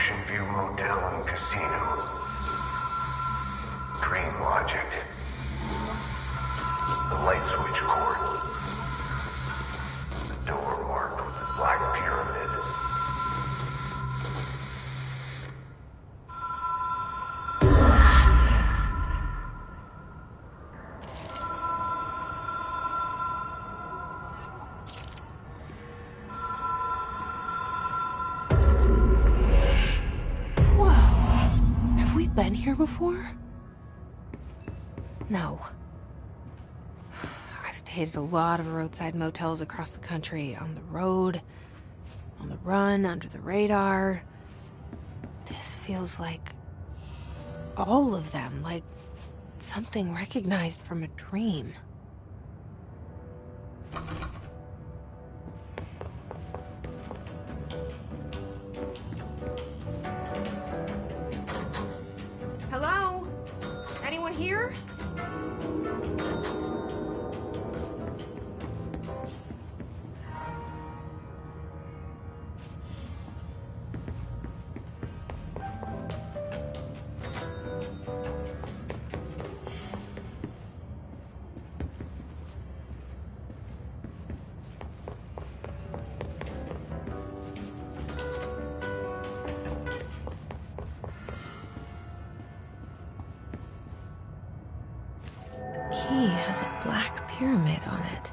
[SPEAKER 4] Ocean View Motel and Casino. Dream Logic. The light switch cord. The door marked with the Black Pyramid.
[SPEAKER 1] Been here before? No. I've stayed at a lot of roadside motels across the country, on the road, on the run, under the radar. This feels like all of them, like something recognized from a dream.
[SPEAKER 11] Hello? Anyone here?
[SPEAKER 1] Key has a black pyramid on it.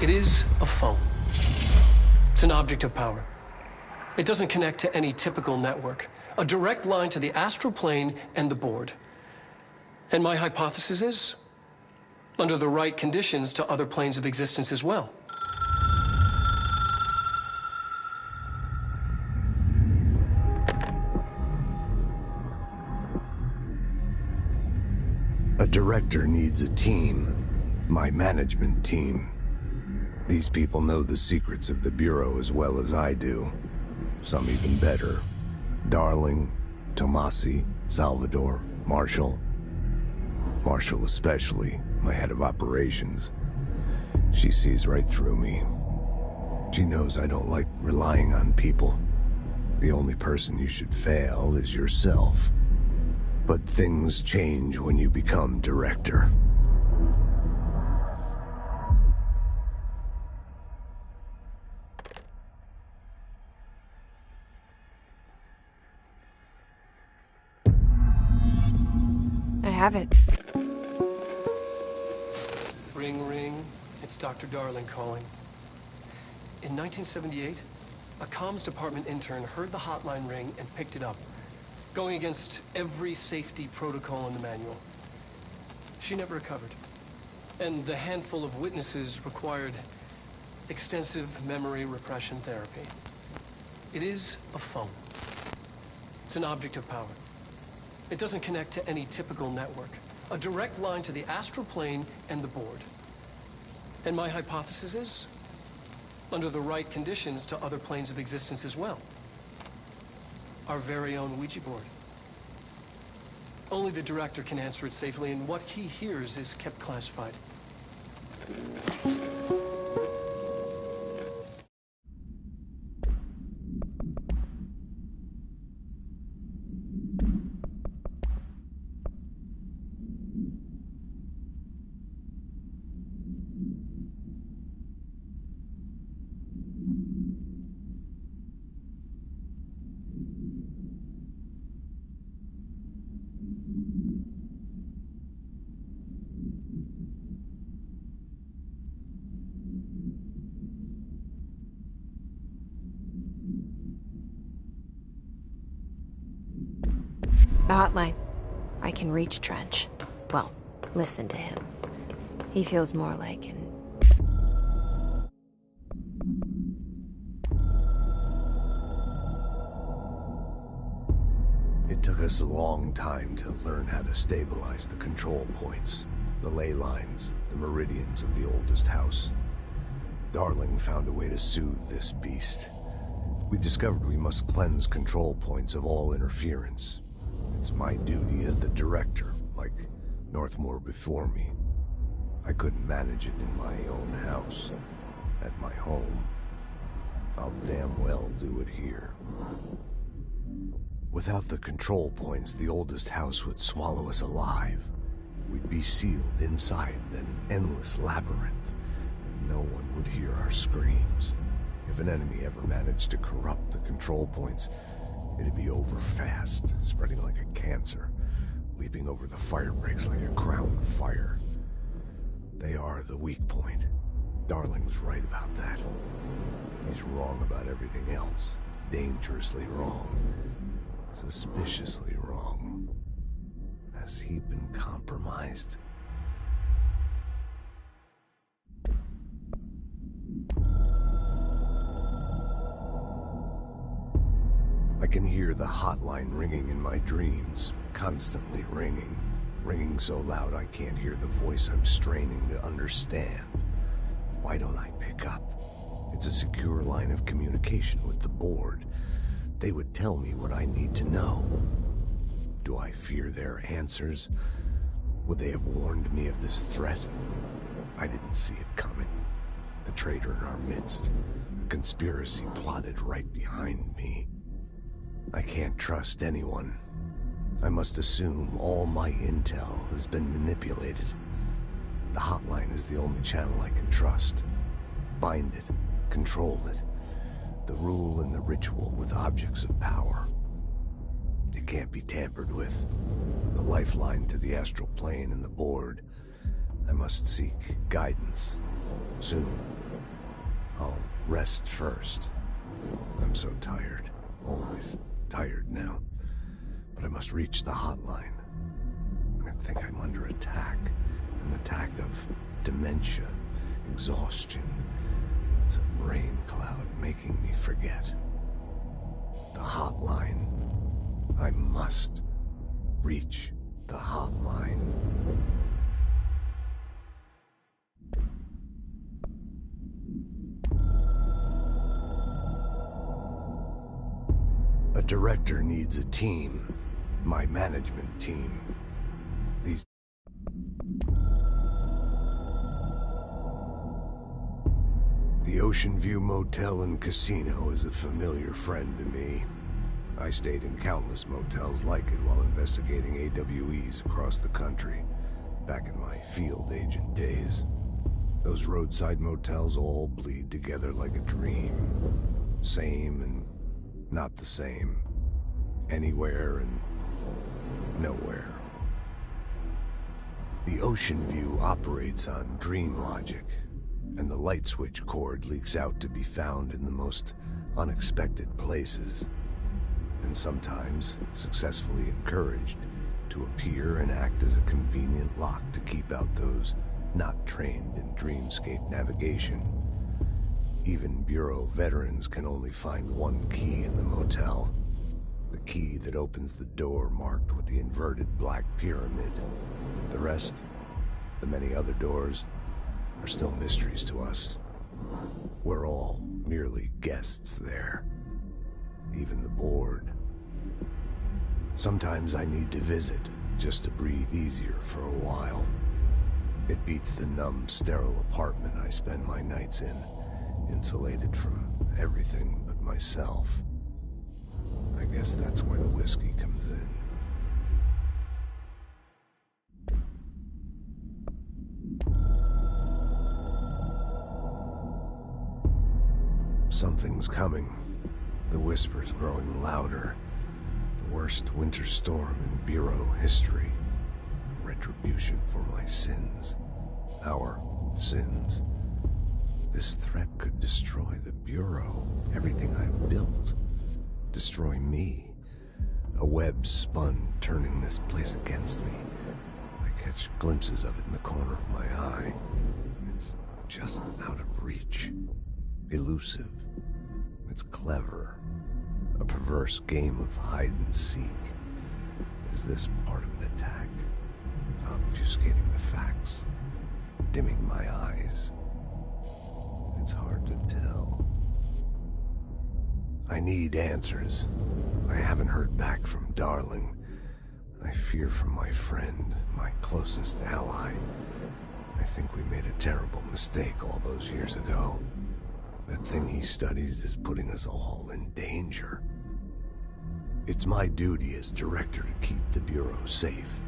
[SPEAKER 3] It is a phone. It's an object of power. It doesn't connect to any typical network. A direct line to the astral plane and the board. And my hypothesis is, under the right conditions, to other planes of existence as well.
[SPEAKER 12] A director needs a team. My management team. These people know the secrets of the Bureau as well as I do. Some even better. Darling, Tomasi, Salvador, Marshall. Marshall especially, my head of operations. She sees right through me. She knows I don't like relying on people. The only person you should fail is yourself. But things change when you become director.
[SPEAKER 1] I have it.
[SPEAKER 3] Ring, ring. It's Dr. Darling calling. In 1978, a comms department intern heard the hotline ring and picked it up, going against every safety protocol in the manual. She never recovered. And the handful of witnesses required extensive memory repression therapy. It is a phone. It's an object of power. It doesn't connect to any typical network. A direct line to the astral plane and the board. And my hypothesis is, under the right conditions, to other planes of existence as well. Our very own Ouija board. Only the director can answer it safely, and what he hears is kept classified.
[SPEAKER 1] The hotline. I can reach Trench. Well, listen to him. He feels more like an...
[SPEAKER 12] It took us a long time to learn how to stabilize the control points, the ley lines, the meridians of the oldest house. Darling found a way to soothe this beast. We discovered we must cleanse control points of all interference. It's my duty as the director, like Northmore before me. I couldn't manage it in my own house, at my home. I'll damn well do it here. Without the control points, the oldest house would swallow us alive. We'd be sealed inside an endless labyrinth, and no one would hear our screams. If an enemy ever managed to corrupt the control points, it'd be over fast, spreading like a cancer, leaping over the fire breaks like a crown of fire. They are the weak point. Darling's right about that. He's wrong about everything else. Dangerously wrong. Suspiciously wrong. Has he been compromised? I can hear the hotline ringing in my dreams, constantly ringing. Ringing so loud I can't hear the voice I'm straining to understand. Why don't I pick up? It's a secure line of communication with the board. They would tell me what I need to know. Do I fear their answers? Would they have warned me of this threat? I didn't see it coming. The traitor in our midst. A conspiracy plotted right behind me. I can't trust anyone. I must assume all my intel has been manipulated. The hotline is the only channel I can trust. Bind it, control it. The rule and the ritual with objects of power. It can't be tampered with. The lifeline to the astral plane and the board. I must seek guidance. Soon. I'll rest first. I'm so tired. Always tired now. But I must reach the hotline. I think I'm under attack. An attack of dementia, exhaustion. It's a brain cloud making me forget. The hotline. I must reach the hotline. A director needs a team. My management team. These... The Ocean View Motel and Casino is a familiar friend to me. I stayed in countless motels like it while investigating AWEs across the country, back in my field agent days. Those roadside motels all bleed together like a dream. Same and not the same. Anywhere and nowhere. The Ocean View operates on dream logic, and the light switch cord leaks out to be found in the most unexpected places, and sometimes successfully encouraged to appear and act as a convenient lock to keep out those not trained in dreamscape navigation. Even Bureau veterans can only find one key in the motel. The key that opens the door marked with the inverted black pyramid. The rest, the many other doors, are still mysteries to us. We're all merely guests there. Even the board. Sometimes I need to visit, just to breathe easier for a while. It beats the numb, sterile apartment I spend my nights in, insulated from everything but myself. I guess that's where the whiskey comes in. Something's coming. The whispers growing louder. The worst winter storm in Bureau history. Retribution for my sins. Our sins. This threat could destroy the Bureau, everything I've built. Destroy me. A web spun, turning this place against me. I catch glimpses of it in the corner of my eye. It's just out of reach. Elusive. It's clever. A perverse game of hide and seek. Is this part of an attack? Obfuscating the facts? Dimming my eyes? It's hard to tell. I need answers. I haven't heard back from Darling. I fear for my friend, my closest ally. I think we made a terrible mistake all those years ago. That thing he studies is putting us all in danger. It's my duty as director to keep the Bureau safe.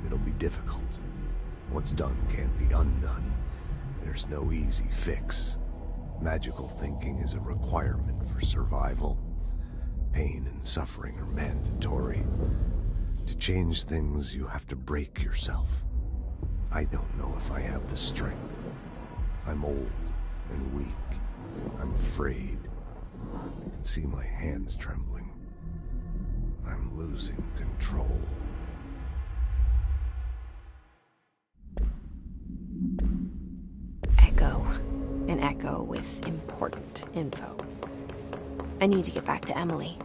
[SPEAKER 12] It'll be difficult. What's done can't be undone. There's no easy fix. Magical thinking is a requirement for survival. Pain and suffering are mandatory. To change things, you have to break yourself. I don't know if I have the strength. I'm old and weak. I'm afraid. I can see my hands trembling. I'm losing control.
[SPEAKER 1] Echo. An echo with important info. I need to get back to Emily.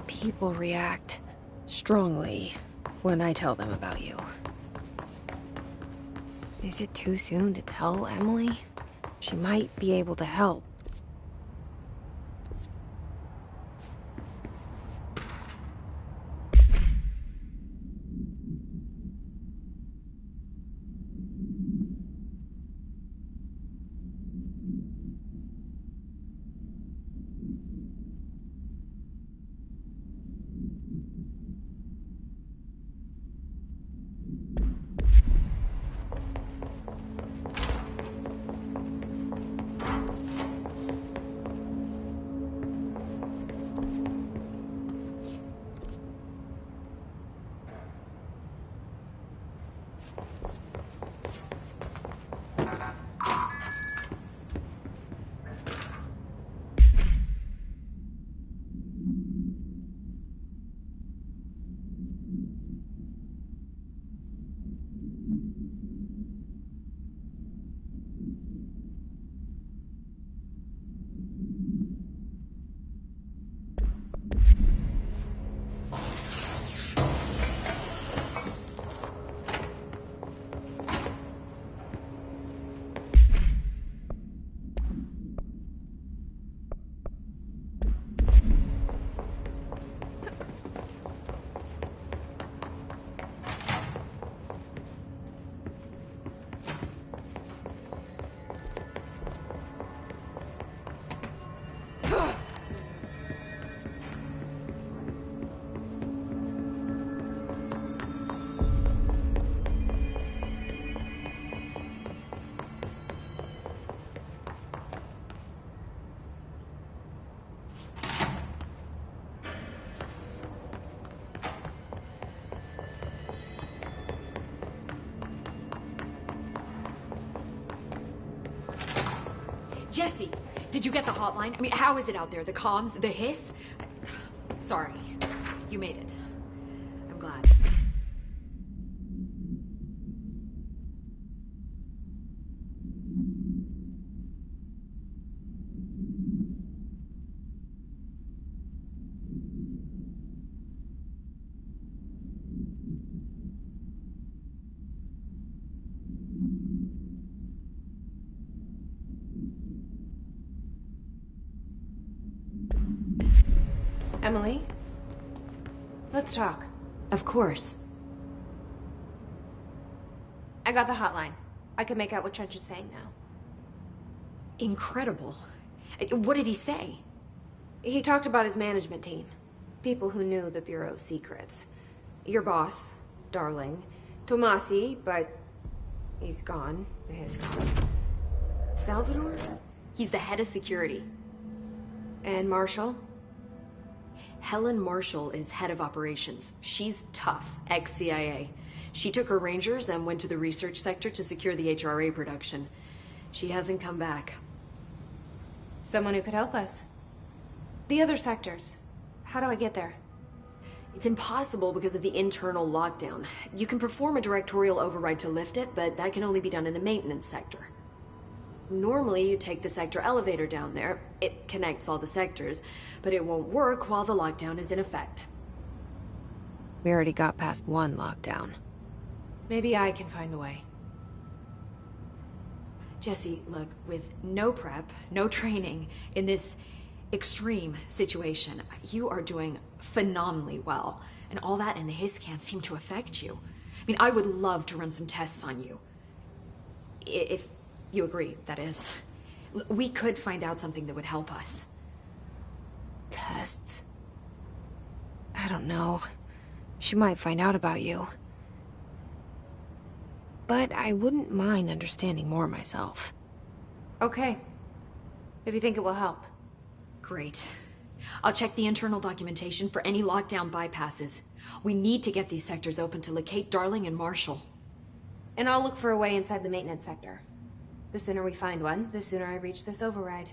[SPEAKER 1] People react strongly when I tell them about you. Is it too soon to tell Emily? She might be able to help.
[SPEAKER 7] Jesse, did you get the hotline? I mean, how is it out there? The comms? The hiss? Sorry. You made it. I'm glad.
[SPEAKER 1] Emily? Let's talk.
[SPEAKER 7] Of course.
[SPEAKER 1] I got the hotline. I can make out what Trench is saying now.
[SPEAKER 7] Incredible. What did he say?
[SPEAKER 1] He talked about his management team. People who knew the Bureau's secrets. Your boss, Darling. Tomasi, but he's gone. He's gone. Salvador?
[SPEAKER 7] He's the head of security.
[SPEAKER 1] And Marshall?
[SPEAKER 7] Helen Marshall is head of operations. She's tough, ex-CIA. She took her Rangers and went to the research sector to secure the HRA production. She hasn't come back.
[SPEAKER 1] Someone who could help us. The other sectors. How do I get there?
[SPEAKER 7] It's impossible because of the internal lockdown. You can perform a directorial override to lift it, but that can only be done in the maintenance sector. Normally, you take the sector elevator down there. It connects all the sectors, but it won't work while the lockdown is in effect.
[SPEAKER 1] We already got past one lockdown. Maybe I can find a way.
[SPEAKER 7] Jesse, look, with no prep, no training, in this extreme situation, you are doing phenomenally well. And all that and the hiss can't seem to affect you. I mean, I would love to run some tests on you. If you agree, that is. We could find out something that would help us.
[SPEAKER 1] Tests? I don't know. She might find out about you. But I wouldn't mind understanding more myself. Okay. If you think it will help.
[SPEAKER 7] Great. I'll check the internal documentation for any lockdown bypasses. We need to get these sectors open to locate Darling and Marshall.
[SPEAKER 1] And I'll look for a way inside the maintenance sector. The sooner we find one, the sooner I reach this override.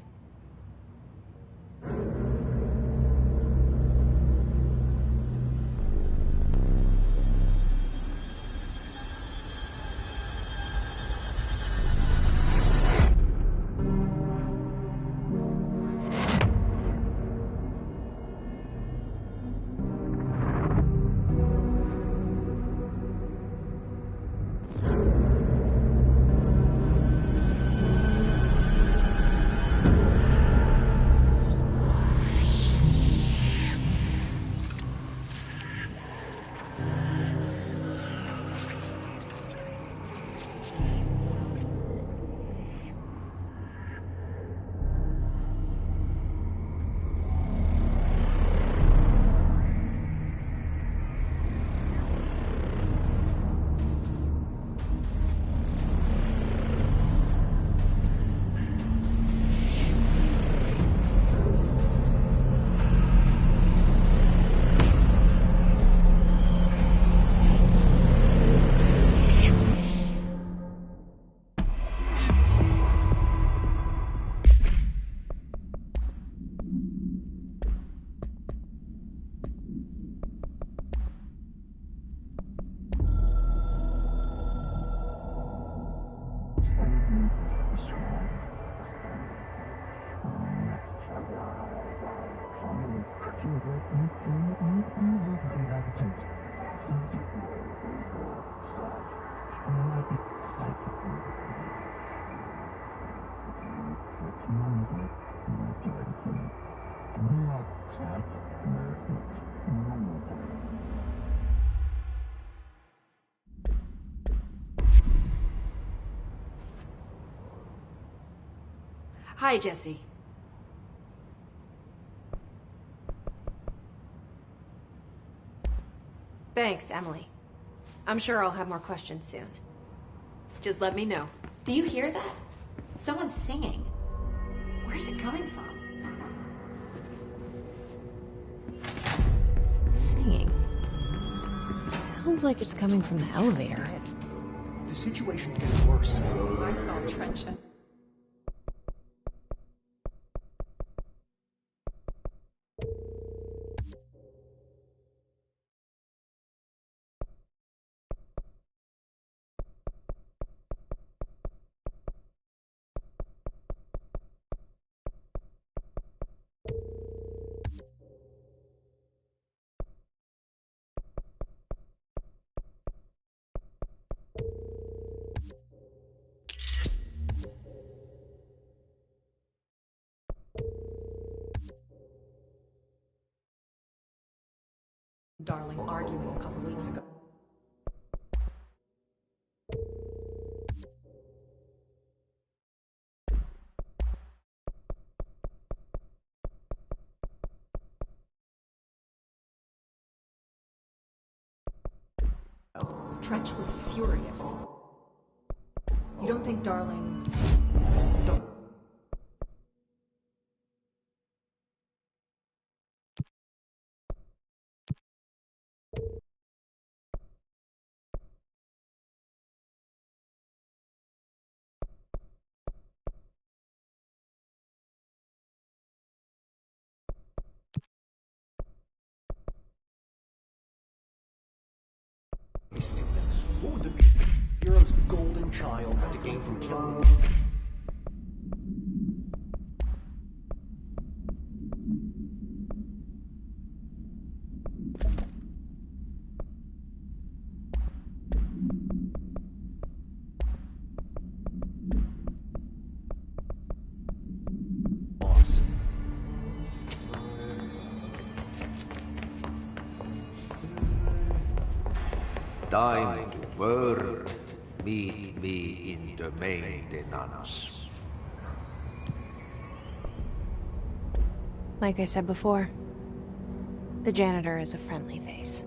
[SPEAKER 7] Hi, Jesse.
[SPEAKER 1] Thanks, Emily. I'm sure I'll have more questions soon.
[SPEAKER 7] Just let me know. Do you hear that? Someone's singing. Where's it coming from?
[SPEAKER 1] Singing? Sounds like it's coming from the elevator.
[SPEAKER 13] The situation's getting worse.
[SPEAKER 14] I saw Trench.
[SPEAKER 7] Darling arguing a couple weeks ago. Trench was furious. You don't think Darling...
[SPEAKER 13] What would the Bureau's golden child have to gain from killing? Boss.
[SPEAKER 2] Time to work. Meet me in the maintenance.
[SPEAKER 1] Like I said before, the janitor is a friendly face.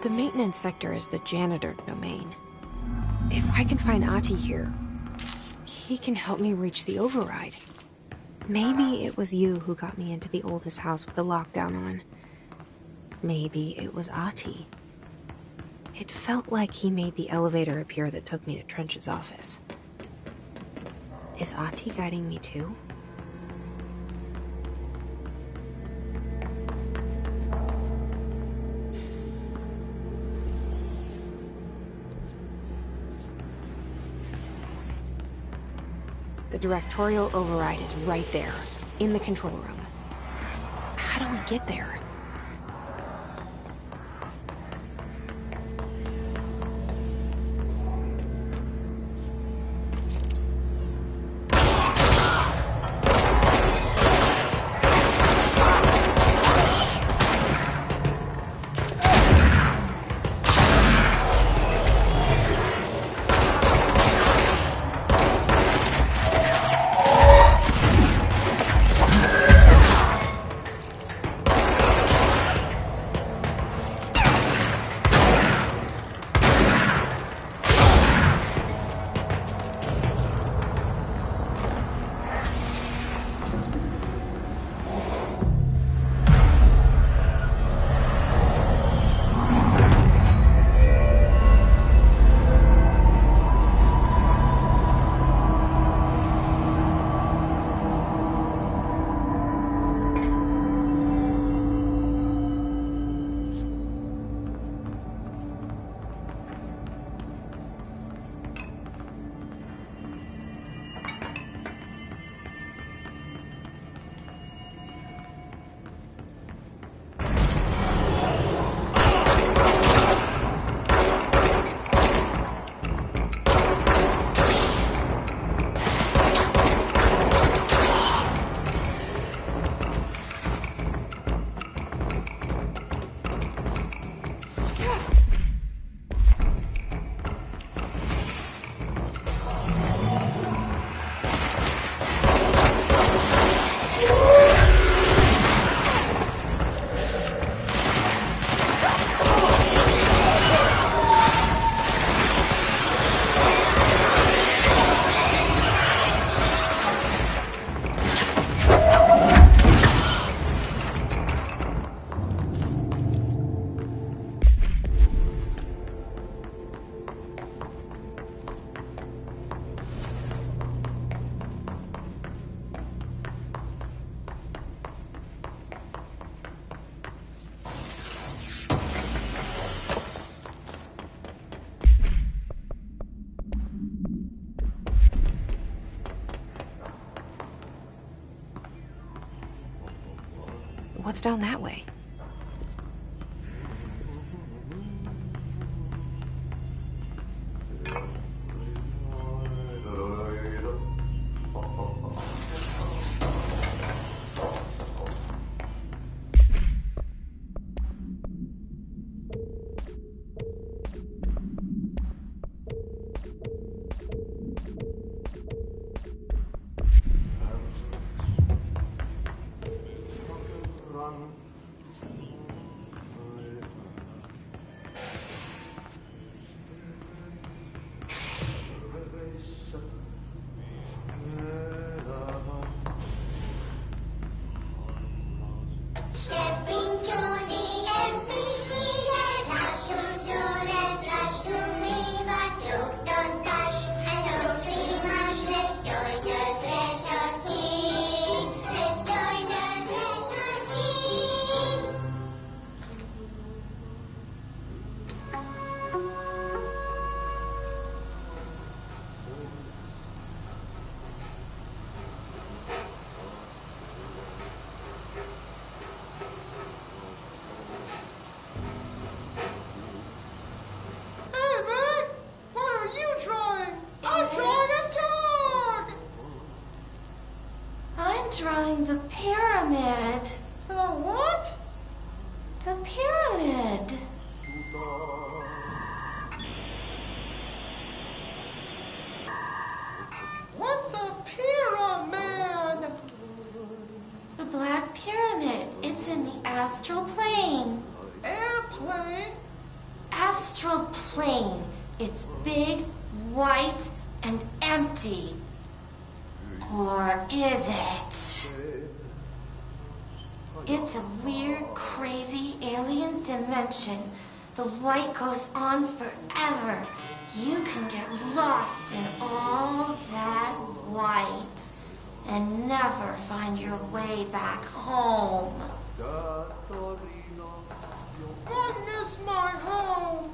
[SPEAKER 1] The maintenance sector is the janitor domain. If I can find Ahti here, he can help me reach the override. Maybe it was you who got me into the oldest house with the lockdown on. Maybe it was Ahti. It felt like he made the elevator appear that took me to Trench's office. Is Ahti guiding me too? The directorial override is right there, in the control room. How do we get there? What's down that way?
[SPEAKER 9] Stepping to the SPCS, not to do this, not to me, but you don't touch, and don't scream much. Let's join the Thresher Kids. Let's join the Thresher Kids.
[SPEAKER 8] Hey, Meg! What are you drawing? I'm drawing a dog!
[SPEAKER 9] I'm drawing the pyramid.
[SPEAKER 8] The what?
[SPEAKER 9] The pyramid.
[SPEAKER 8] What's a pyramid?
[SPEAKER 9] The Black Pyramid. It's in the astral plane.
[SPEAKER 8] Airplane?
[SPEAKER 9] Astral plane. It's big, white, and empty. Or is it? It's a weird, crazy alien dimension. The light goes on forever. You can get lost in all that light and never find your way back home.
[SPEAKER 8] I miss my home.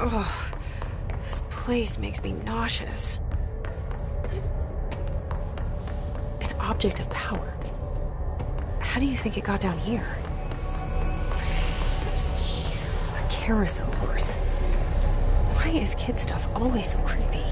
[SPEAKER 1] Ugh, this place makes me nauseous. An object of power. How do you think it got down here? A carousel horse. Why is kid stuff always so creepy?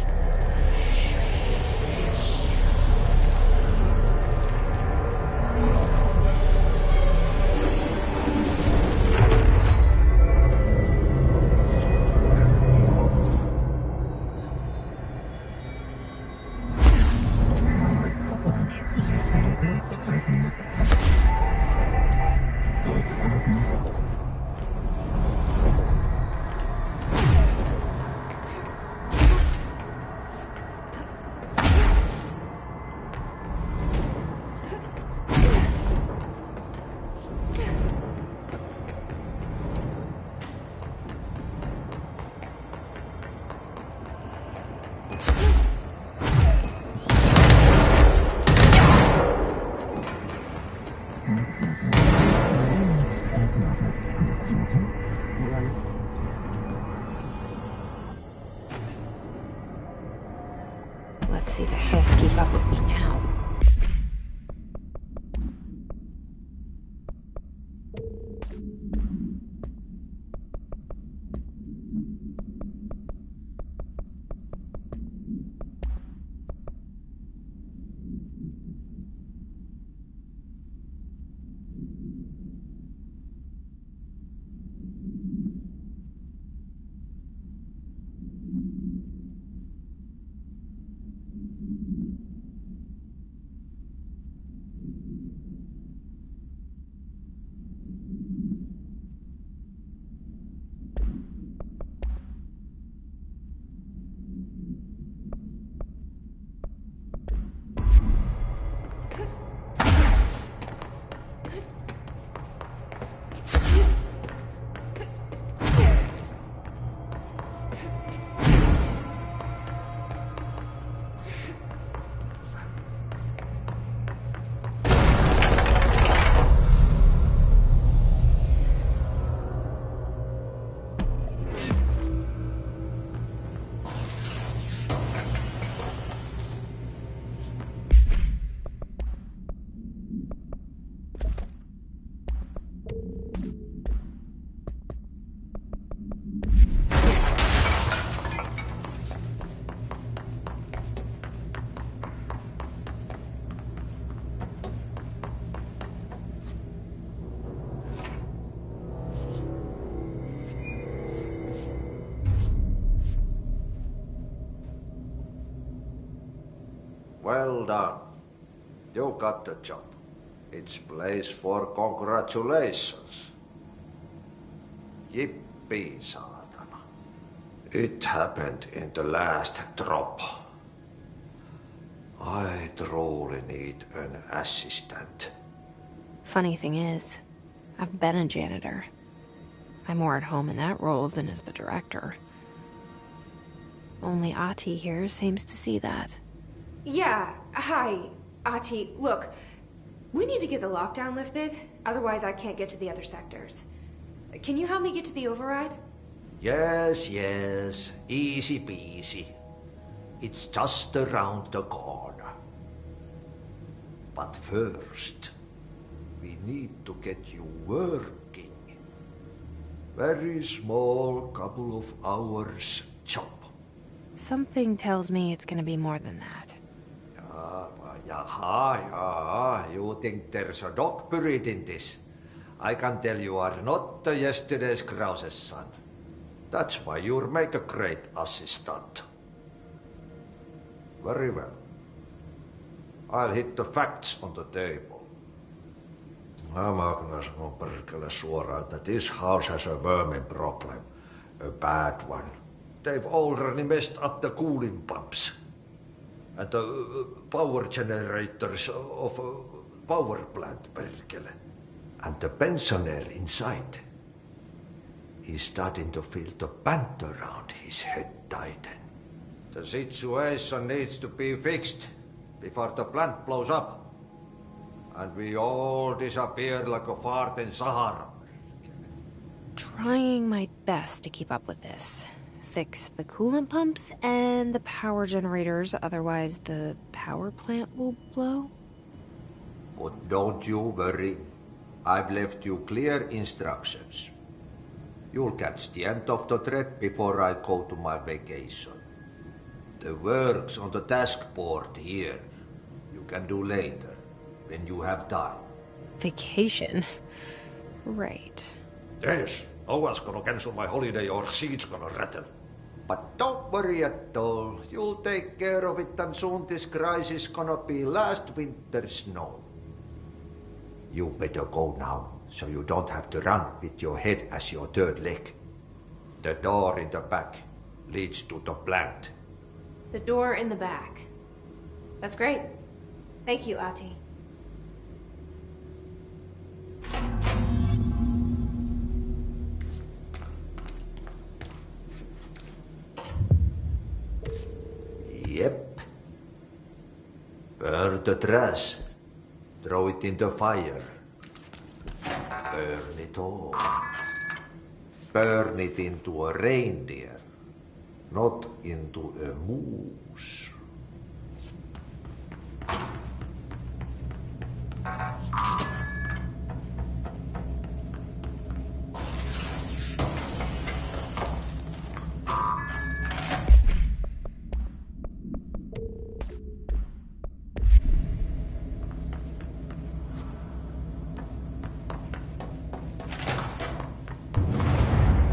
[SPEAKER 1] Let's see the Hiss keep up with me now.
[SPEAKER 2] Well done. You got the job. It's place for congratulations. Yippee, saatana. It happened in the last drop. I truly need an assistant.
[SPEAKER 1] Funny thing is, I've been a janitor. I'm more at home in that role than as the director. Only Ahti here seems to see that.
[SPEAKER 11] Yeah, hi, Ahti. Look, we need to get the lockdown lifted, otherwise I can't get to the other sectors. Can you help me get to the override?
[SPEAKER 2] Yes, easy peasy. It's just around the corner. But first, we need to get you working. Very small, couple of hours job.
[SPEAKER 1] Something tells me it's gonna be more than that.
[SPEAKER 2] You think there's a dog buried in this? I can tell you are not yesterday's Krause's son. That's why you'll make a great assistant. Very well. I'll hit the facts on the table. Mä kyllä sanon perkele suoraan, that this house has a vermin problem. A bad one. They've already messed up the cooling pumps. And the power generators of a power plant, perkele. And the pensioner inside is starting to feel the band around his head tighten. The situation needs to be fixed before the plant blows up. And we all disappear like a fart in Sahara.
[SPEAKER 1] Trying my best to keep up with this. Fix the coolant pumps and the power generators, otherwise the power plant will blow.
[SPEAKER 2] But don't you worry. I've left you clear instructions. You'll catch the end of the thread before I go to my vacation. The work's on the task board here. You can do later, when you have time.
[SPEAKER 1] Vacation? Right.
[SPEAKER 2] Yes, no one's gonna cancel my holiday or seat's gonna rattle. But don't worry at all. You'll take care of it and soon this crisis gonna be last winter's snow. You better go now, so you don't have to run with your head as your third leg. The door in the back leads to the plant.
[SPEAKER 11] The door in the back. That's great. Thank you, Ahti.
[SPEAKER 2] Yep. Burn the trash. Throw it in the fire. Burn it all. Burn it into a reindeer, not into a moose.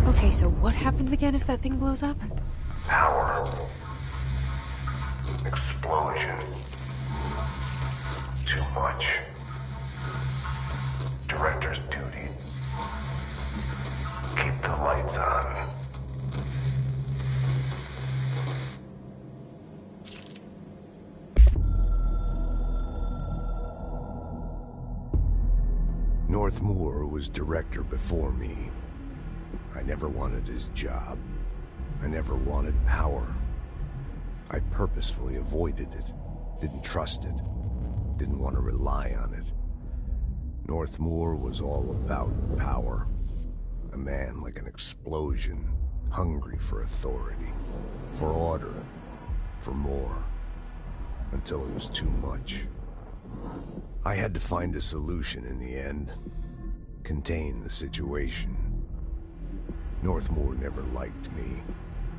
[SPEAKER 1] Okay, so what happens again if that thing blows up?
[SPEAKER 4] Power. Explosion. Too much. Director's duty. Keep the lights on.
[SPEAKER 12] Northmoor was director before me. I never wanted his job. I never wanted power. I purposefully avoided it. Didn't trust it. Didn't want to rely on it. Northmoor was all about power. A man like an explosion, hungry for authority, for order, for more, until it was too much. I had to find a solution in the end. Contain the situation. Northmoor never liked me,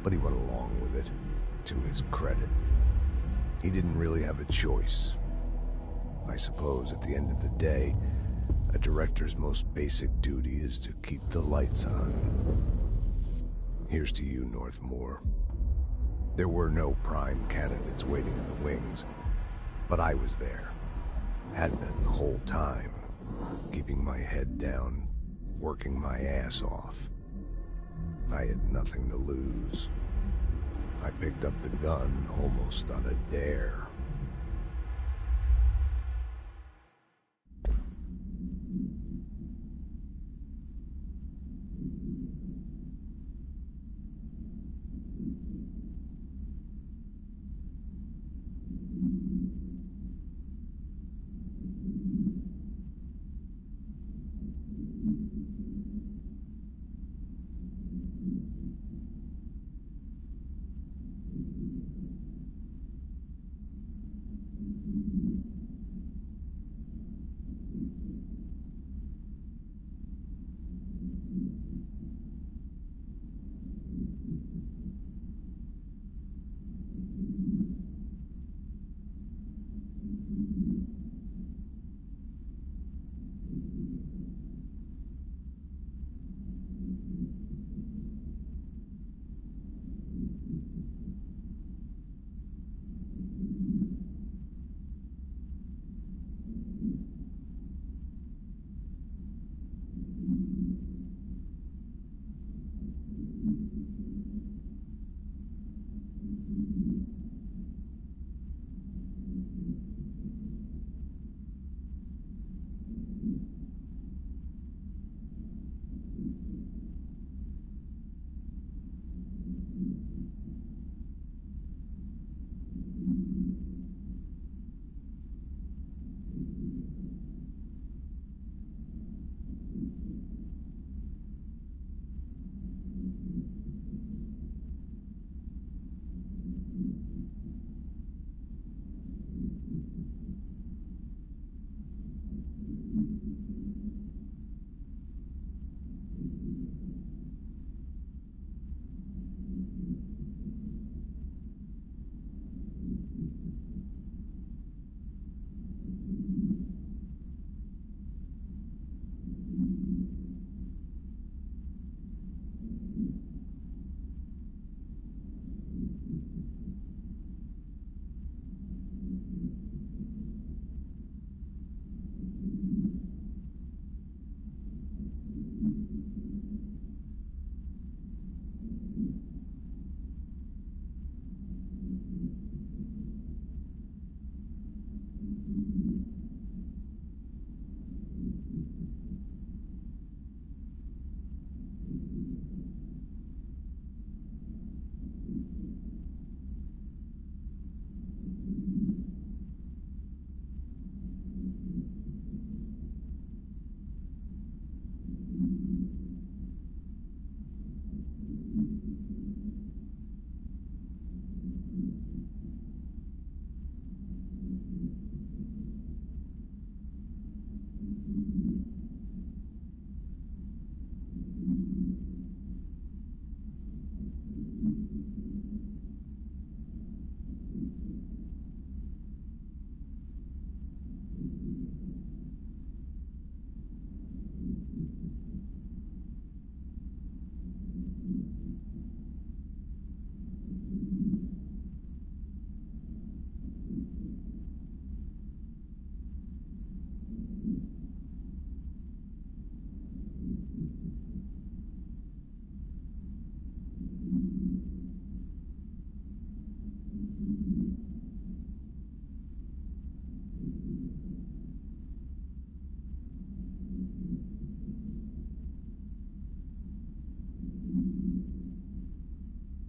[SPEAKER 12] but he went along with it, to his credit. He didn't really have a choice. I suppose at the end of the day, a director's most basic duty is to keep the lights on. Here's to you, Northmoor. There were no prime candidates waiting in the wings. But I was there. Had been the whole time. Keeping my head down, working my ass off. I had nothing to lose. I picked up the gun almost on a dare.